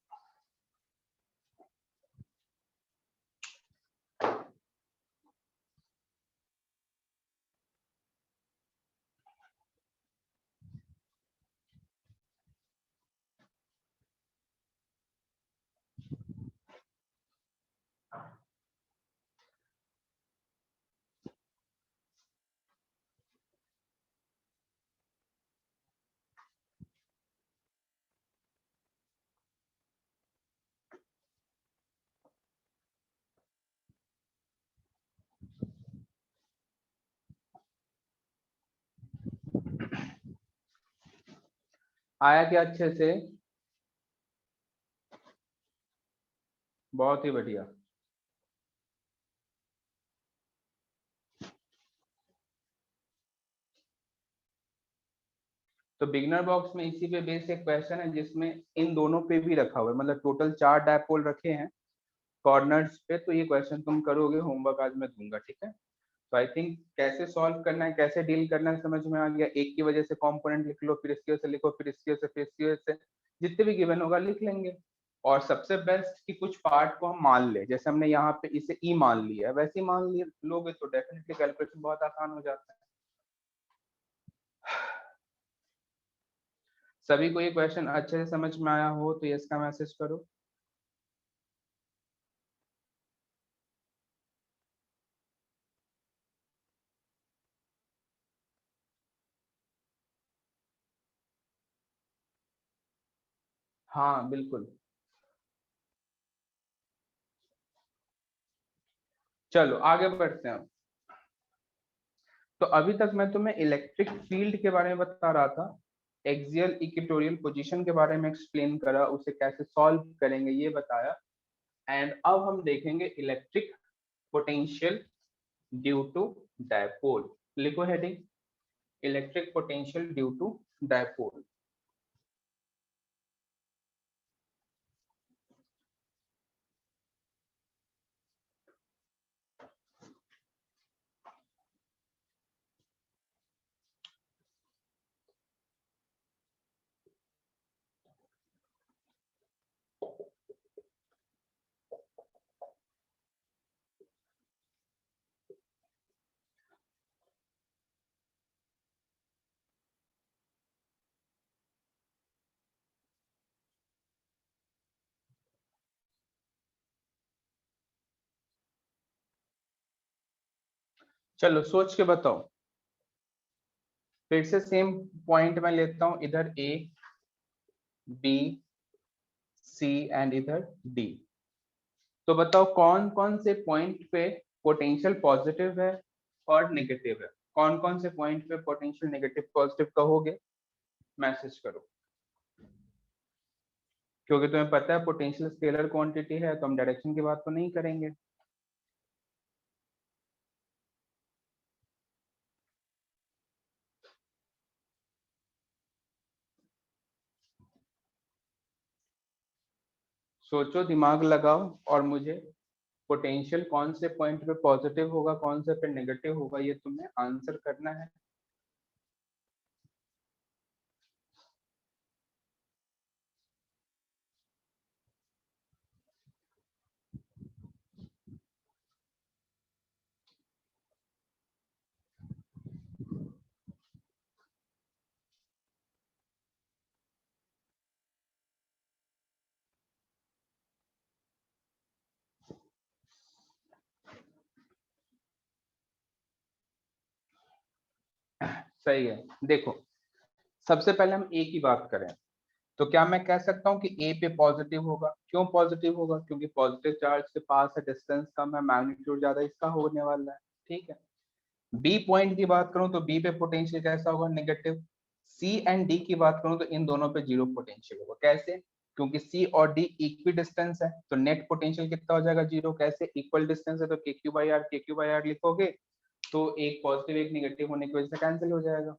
आया क्या अच्छे से? बहुत ही बढ़िया। तो बिगनर बॉक्स में इसी पे बेस एक क्वेश्चन है जिसमें इन दोनों पे भी रखा हुआ है, मतलब टोटल 4 डायपोल रखे हैं कॉर्नर्स पे। तो ये क्वेश्चन तुम करोगे, होमवर्क आज मैं दूंगा, ठीक है। तो आई थिंक कैसे सॉल्व करना है, कैसे डील करना है समझ में आ गया। एक की वजह से कंपोनेंट लिख लो, फिर इसकी वजह से लिखो, फिर इसकी वजह से, फिर इसकी वजह से, जितने भी गिवन होगा लिख लेंगे। और सबसे बेस्ट कि कुछ पार्ट को हम मान ले, जैसे हमने यहाँ पे इसे ई मान लिया है, वैसे ही मान लोगे तो डेफिनेटली कैलकुलेशन बहुत आसान हो जाता है। सभी को ये क्वेश्चन अच्छे से समझ में आया हो तो यस का मैसेज करो। हाँ बिल्कुल। चलो आगे बढ़ते हैं। तो अभी तक मैं तुम्हें इलेक्ट्रिक फील्ड के बारे में बता रहा था, एक्सियल इक्वेटोरियल पोजीशन के बारे में एक्सप्लेन करा, उसे कैसे सॉल्व करेंगे ये बताया। एंड अब हम देखेंगे electric potential due to dipole. लिखो heading, electric potential due to dipole. चलो सोच के बताओ। फिर से सेम पॉइंट में लेता हूं, इधर ए बी सी एंड इधर डी। तो बताओ कौन कौन से पॉइंट पे पोटेंशियल पॉजिटिव है और नेगेटिव है। कौन कौन से पॉइंट पे पोटेंशियल नेगेटिव पॉजिटिव कहोगे, मैसेज करो। क्योंकि तुम्हें पता है पोटेंशियल स्केलर क्वांटिटी है तो हम डायरेक्शन की बात तो नहीं करेंगे। सोचो, दिमाग लगाओ और मुझे पोटेंशियल कौन से पॉइंट पे पॉजिटिव होगा, कौन से पे नेगेटिव होगा, ये तुम्हें आंसर करना है। सही है। देखो, सबसे पहले हम ए की बात करें तो क्या मैं कह सकता हूँ कि ए पे पॉजिटिव होगा। क्यों पॉजिटिव होगा? क्योंकि पॉजिटिव चार्ज के पास है, डिस्टेंस कम है, मैग्नीट्यूड ज्यादा इसका होने वाला है। ठीक है। बी पॉइंट की बात करूं तो बी पे पोटेंशियल कैसा होगा, नेगेटिव। सी एंड डी की बात करूं तो इन दोनों पे जीरो पोटेंशियल होगा। कैसे? क्योंकि सी और डी इक्वी डिस्टेंस है तो नेट पोटेंशियल कितना हो जाएगा, जीरो। कैसे? इक्वल डिस्टेंस है तो के क्यू बाई आर लिखोगे तो एक पॉजिटिव एक निगेटिव होने की वजह से कैंसिल हो जाएगा।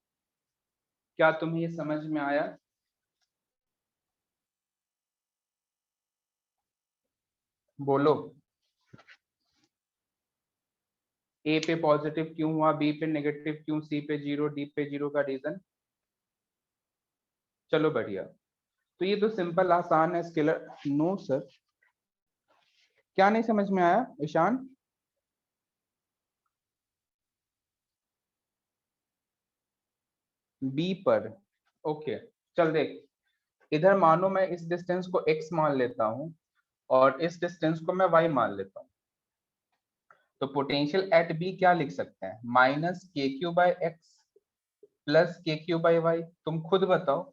क्या तुम्हें ये समझ में आया? बोलो। ए पे पॉजिटिव क्यों हुआ, बी पे नेगेटिव क्यों, सी पे जीरो, डी पे जीरो का रीजन। चलो बढ़िया। तो ये तो सिंपल आसान है स्केलर। नो सर, क्या नहीं समझ में आया ईशान? बी पर। ओके। चल देख, इधर मानो मैं इस डिस्टेंस को x मान लेता हूँ और इस डिस्टेंस को मैं y मान लेता हूँ। तो पोटेंशियल एट बी क्या लिख सकते हैं, माइनस के क्यू बाई एक्स प्लस के क्यू बाई वाई। तुम खुद बताओ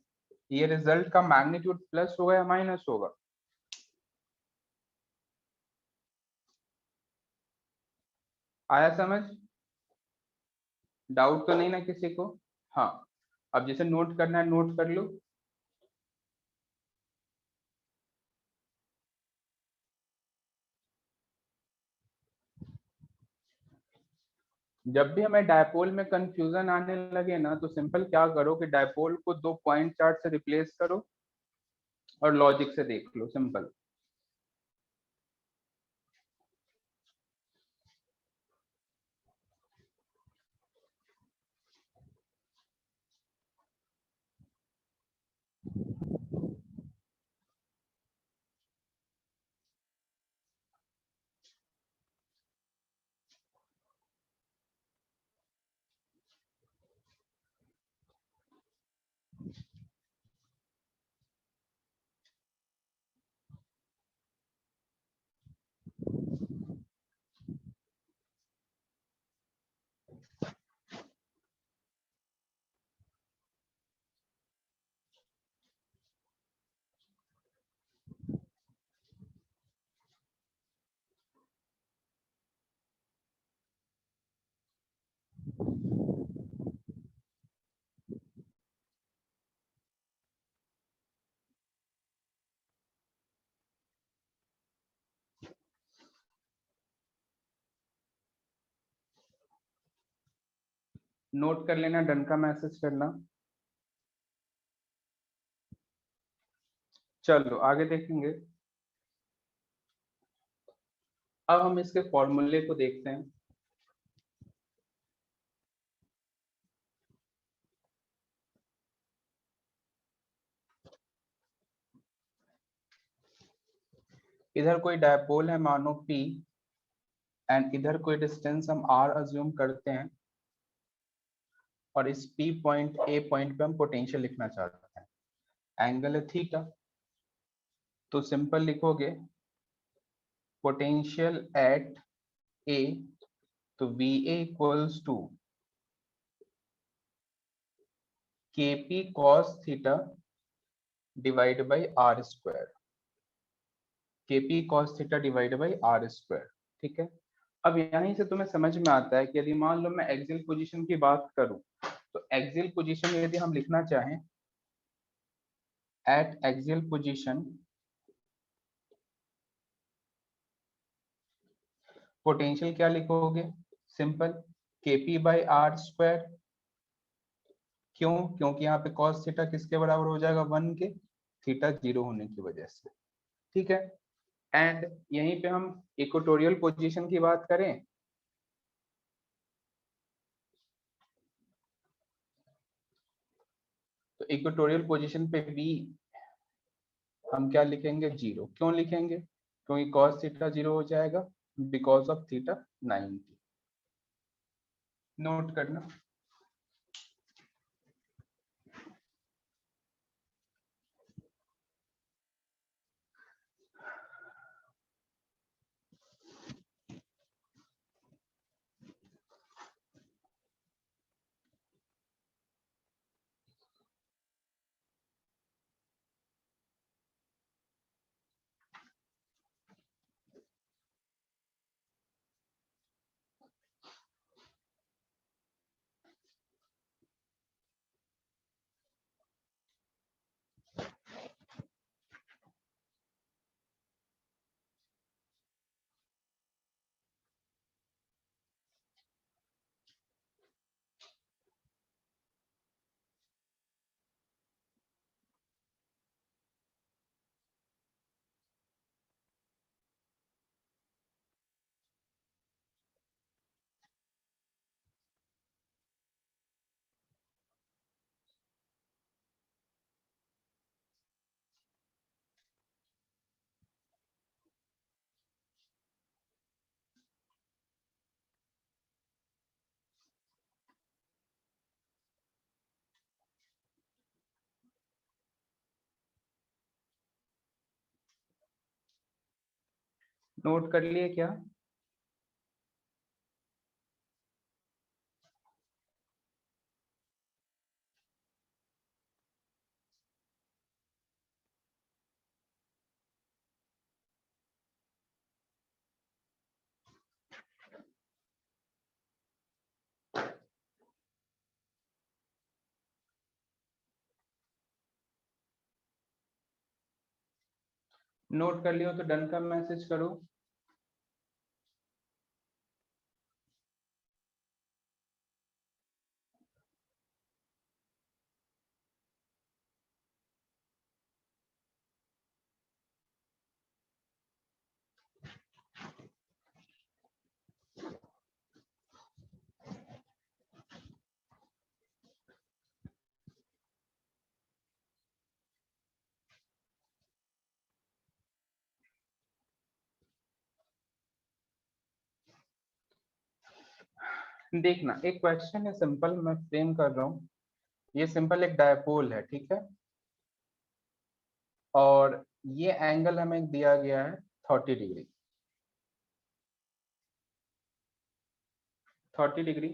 ये रिजल्ट का मैग्नीट्यूड प्लस होगा या माइनस होगा? आया समझ? डाउट तो नहीं ना किसी को? हाँ। अब जैसे नोट करना है नोट कर लो। जब भी हमें डायपोल में कंफ्यूजन आने लगे ना तो सिंपल क्या करो कि डायपोल को दो पॉइंट चार्ट से रिप्लेस करो और लॉजिक से देख लो, सिंपल। नोट कर लेना, डन का मैसेज करना। चलो आगे देखेंगे। अब हम इसके फॉर्मूले को देखते हैं। इधर कोई डायपोल है मानो P, एंड इधर कोई डिस्टेंस हम R अज्यूम करते हैं, और इस P पॉइंट A पॉइंट पे हम पोटेंशियल लिखना चाहते हैं। एंगल है थीटा, तो सिंपल लिखोगे पोटेंशियल एट A, तो VA equals to KP cos theta divide by R square, KP cos theta divide by R square. ठीक है, अब यहीं से तुम्हें समझ में आता है कि यदि मान लो मैं एक्सियल पोजीशन की बात करूं, तो एक्सियल पोजीशन यदि हम लिखना चाहें, एट एक्सियल पोजीशन पोटेंशियल क्या लिखोगे, simple KP by R square. क्यों? क्योंकि यहाँ पे cos थीटा किसके बराबर हो जाएगा, 1 के, थीटा 0 होने की वजह से। ठीक है, एंड यहीं पे हम इक्वेटोरियल पोजीशन की बात करें, तो इक्वेटोरियल पोजीशन पे B हम क्या लिखेंगे, 0। क्यों लिखेंगे? क्योंकि cos थीटा 0 हो जाएगा बिकॉज ऑफ थीटा 90। नोट करना। नोट कर लिए क्या? नोट कर लियो तो डन का मैसेज करो। देखना, एक क्वेश्चन है सिंपल, मैं फ्रेम कर रहा हूँ। ये सिंपल एक डायपोल है, ठीक है, और ये एंगल हमें दिया गया है 30 डिग्री, 30 डिग्री,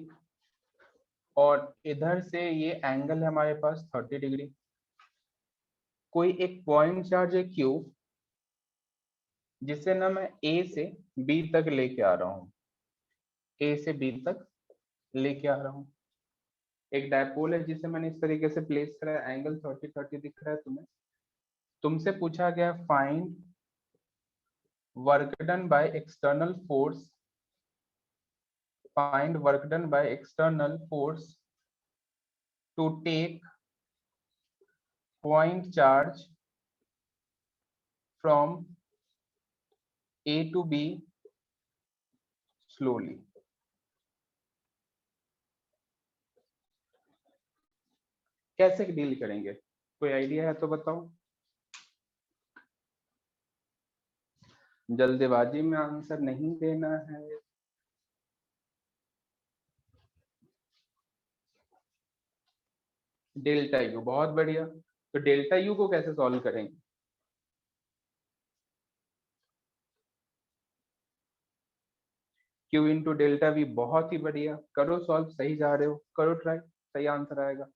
और इधर से ये एंगल है हमारे पास 30 डिग्री। कोई एक पॉइंट चार्ज है Q, जिसे ना मैं A से B तक लेके आ रहा हूँ, A से B तक लेके आ रहा हूँ। एक डायपोल है जिसे मैंने इस तरीके से प्लेस करा है, एंगल 30 30 दिख रहा है तुम्हें। तुमसे पूछा गया find work done by external force, find work done by external force to take point charge from A to B slowly. कैसे डील करेंगे, कोई आइडिया है तो बताओ। जल्दबाजी में आंसर नहीं देना है। डेल्टा यू, बहुत बढ़िया। तो डेल्टा यू को कैसे सॉल्व करेंगे? क्यू इंटू डेल्टा वी, बहुत ही बढ़िया। करो सॉल्व, सही जा रहे हो, करो ट्राई, सही आंसर आएगा।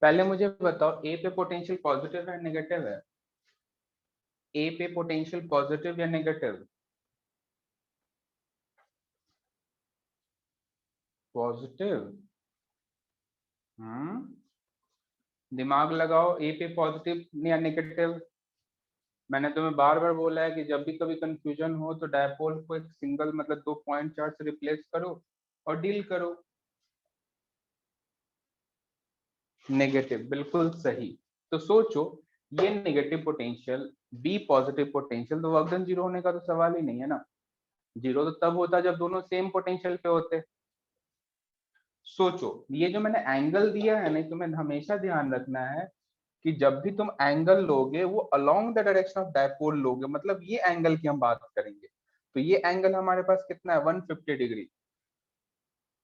पहले मुझे बताओ, ए पे पोटेंशियल पॉजिटिव है नेगेटिव है? ए पे पोटेंशियल पॉजिटिव या नेगेटिव? पॉजिटिव। दिमाग लगाओ, ए पे पॉजिटिव या नेगेटिव? मैंने तुम्हें बार बार बोला है कि जब भी कभी कंफ्यूजन हो तो डायपोल को एक सिंगल मतलब 2 पॉइंट चार्ज से रिप्लेस करो और डील करो। नेगेटिव, बिल्कुल सही। तो सोचो, ये negative potential, B positive potential, तो वर्क डन जीरो होने का तो सवाल ही नहीं है ना। जीरो तो तब होता जब दोनों सेम पोटेंशियल पे होते। सोचो, ये जो मैंने एंगल दिया है ना, तुम्हें हमेशा ध्यान रखना है कि जब भी तुम एंगल लोगे वो along the direction of dipole लोगे, मतलब ये एंगल की हम बात करेंगे। तो ये एंगल हमारे पास कितना है, 150 डिग्री।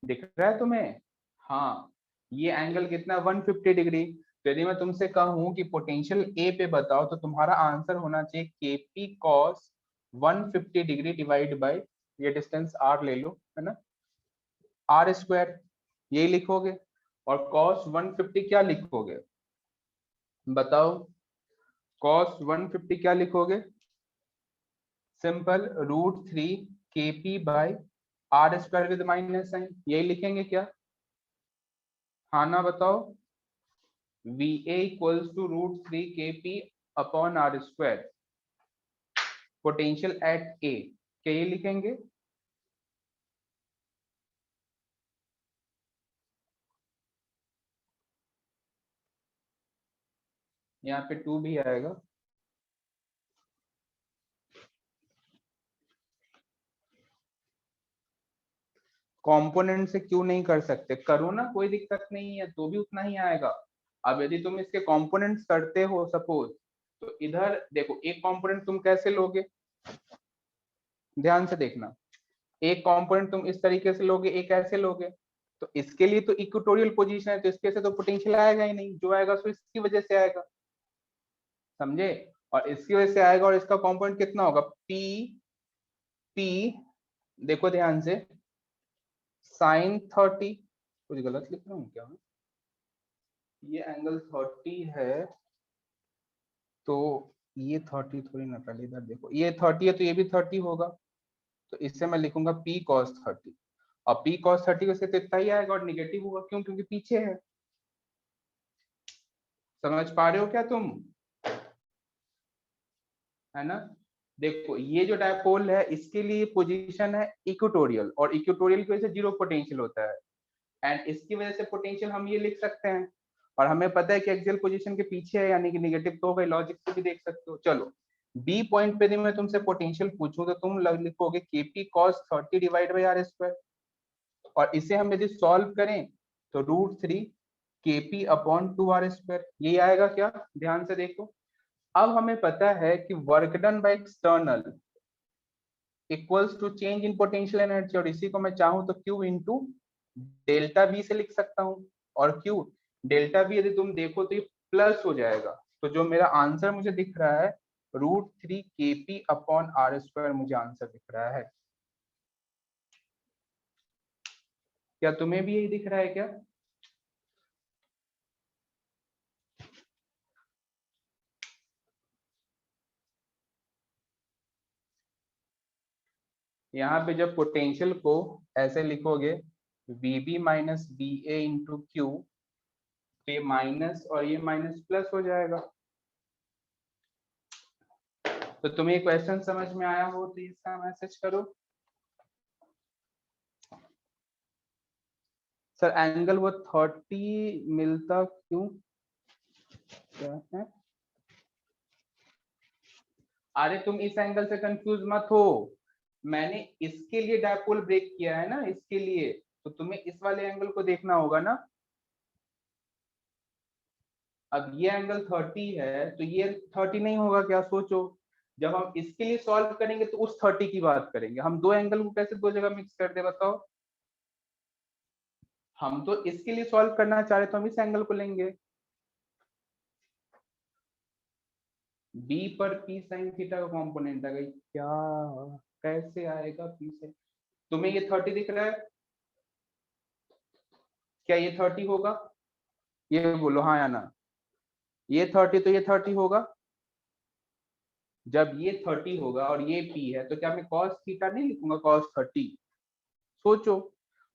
दिख रहा है तुम्हें? हाँ, ये एंगल कितना है, 150 डिग्री। तो यदि मैं तुमसे कहूं कि पोटेंशियल ए पे बताओ, तो तुम्हारा आंसर होना चाहिए KP cos 150 degree divide by, ये डिस्टेंस आर ले लो, है ना, आर स्क्वायर, यही लिखोगे। और कॉस 150 क्या लिखोगे, बताओ? कॉस 150 क्या लिखोगे? Simple, √3 KP by R square with minus sign, यही लिखेंगे क्या? हाँ ना, बताओ। V A equals to √3 KP upon R square, potential at A, क्या ये लिखेंगे? यहाँ पे 2 भी आएगा। कंपोनेंट से क्यों नहीं कर सकते, करो ना, कोई दिक्कत नहीं है, तो भी उतना ही आएगा। अब यदि तुम इसके कंपोनेंट्स करते हो सपोज, तो इधर देखो, एक कंपोनेंट तुम कैसे लोगे, ध्यान से देखना। एक कंपोनेंट तुम इस तरीके से लोगे, एक ऐसे लोगे। तो इसके लिए तो इक्वेटोरियल पोजीशन है, तो इसके से तो पोटेंशियल आएगा ही नहीं, जो आएगा सो इसकी वजह से आएगा, समझे? और इसकी वजह से आएगा, और इसका कंपोनेंट कितना होगा, पी, पी, देखो ध्यान से, sin 30, कुछ गलत लिख रहा हूँ क्या मैं? ये एंगल 30 है, तो ये 30 थोड़ी ना, पहले इधर देखो, ये 30 है तो ये भी 30 होगा, तो इससे मैं लिखूंगा p cos 30, और p cos 30 वैसे तो इतना ही आएगा और निगेटिव होगा, क्यों? क्योंकि पीछे है। समझ पा रहे हो क्या तुम? है ना? देखो ये जो डायपोल है इसके लिए पोजीशन है इक्वेटोरियल, और इक्वेटोरियल की वजह से जीरो पोटेंशियल होता है, एंड इसकी वजह से पोटेंशियल हम ये लिख सकते हैं, और हमें पता है कि एक्सियल पोजीशन के पीछे है, यानी कि नेगेटिव तो होगा, लॉजिक से भी देख सकते हो। चलो बी पॉइंट पे यदि मैं तुमसे पोटेंशियल पूछूं तो तुम लिखोगे KP cos 30 divide by R square, और इसे हम यदि सॉल्व करें तो √3 केपी अपॉन 2 आर स्क्वायर, यही आएगा क्या? ध्यान से देखो, अब हमें पता है कि work done by external equals to change in potential energy, और इसी को मैं चाहूं तो Q इंटू डेल्टा V से लिख सकता हूं, और Q डेल्टा V यदि तुम देखो तो ये प्लस हो जाएगा, तो जो मेरा आंसर मुझे दिख रहा है √3 केपी अपॉन आर स्क्वायर मुझे आंसर दिख रहा है। क्या तुम्हें भी यही दिख रहा है क्या? यहाँ पे जब पोटेंशियल को ऐसे लिखोगे VB minus BA into Q, तो ये माइनस और ये माइनस प्लस हो जाएगा। तो तुम्हें क्वेश्चन समझ में आया हो तो इसका मैसेज करो। सर एंगल वो 30 मिलता क्यों, क्या है? अरे तुम इस एंगल से कंफ्यूज मत हो, मैंने इसके लिए डायपोल ब्रेक किया है ना, इसके लिए, तो तुम्हें इस वाले एंगल को देखना होगा ना। अब ये एंगल 30 है तो ये 30 नहीं होगा क्या? सोचो, जब हम इसके लिए सॉल्व करेंगे तो उस 30 की बात करेंगे, हम दो एंगल को कैसे दो जगह मिक्स कर दे बताओ? हम तो इसके लिए सॉल्व करना चाह रहे तो हम इस एंगल को लेंगे। बी पर पी साइन थीटा का कंपोनेंट आ गई क्या? कैसे आएगा पी से? तुम्हें ये 30 दिख रहा है क्या? ये 30 होगा? ये बोलो हाँ या ना। ये 30 तो ये 30 होगा। जब ये 30 होगा और ये पी है तो क्या मैं कॉस थीटा नहीं लिखूंगा, कॉस 30? सोचो,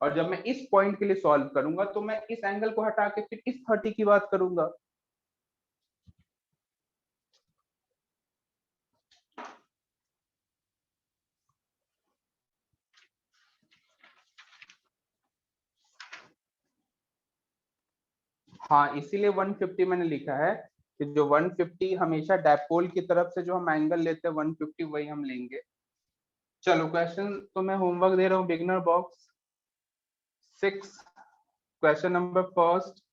और जब मैं इस पॉइंट के लिए सॉल्व करूंगा तो मैं इस एंगल को हटा के फिर इस 30 की बात करूंगा। हाँ इसीलिए 150 मैंने लिखा है कि जो 150 हमेशा डायपोल की तरफ से जो हम एंगल लेते हैं 150 वही हम लेंगे। चलो क्वेश्चन तो मैं होमवर्क दे रहा हूँ, beginner box 6, question number first.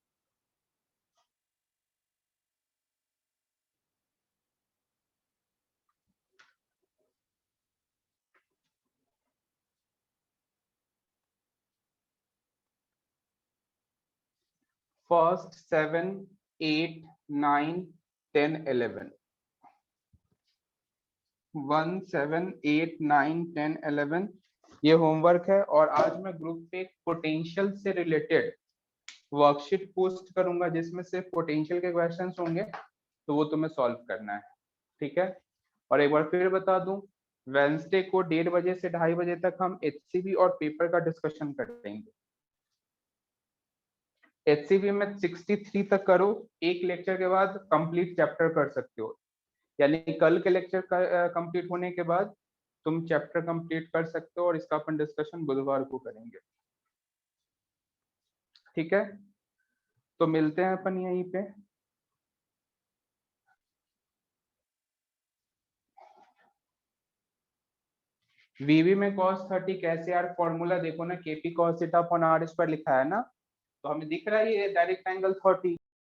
First 7, 8, 9, 10, 11, 1, 7, 8, 9, 10, 11 ये होमवर्क है, और आज मैं ग्रुप पे पोटेंशियल से रिलेटेड वर्कशीट पोस्ट करूंगा जिसमें से पोटेंशियल के क्वेश्चंस होंगे, तो वो तुम्हें सॉल्व करना है, ठीक है? और एक बार फिर बता दूं, वेंसडे को 1:30 से 2:30 तक हम एचसीवी और पेपर का डिस्कशन करेंगे। एचसीवी में 63 तक करो, एक लेक्चर के बाद कंप्लीट चैप्टर कर सकते हो, यानी कल के लेक्चर कंप्लीट होने के बाद तुम चैप्टर कंप्लीट कर सकते हो, और इसका अपन डिस्कशन बुधवार को करेंगे, ठीक है? तो मिलते हैं अपन यहीं पे। वीवी में cos 30 कैसे यार? फॉर्मूला देखो ना, KP cos theta upon R square लिखा है ना, तो हमें दिख रहा है ये डायरेक्ट एंगल 30।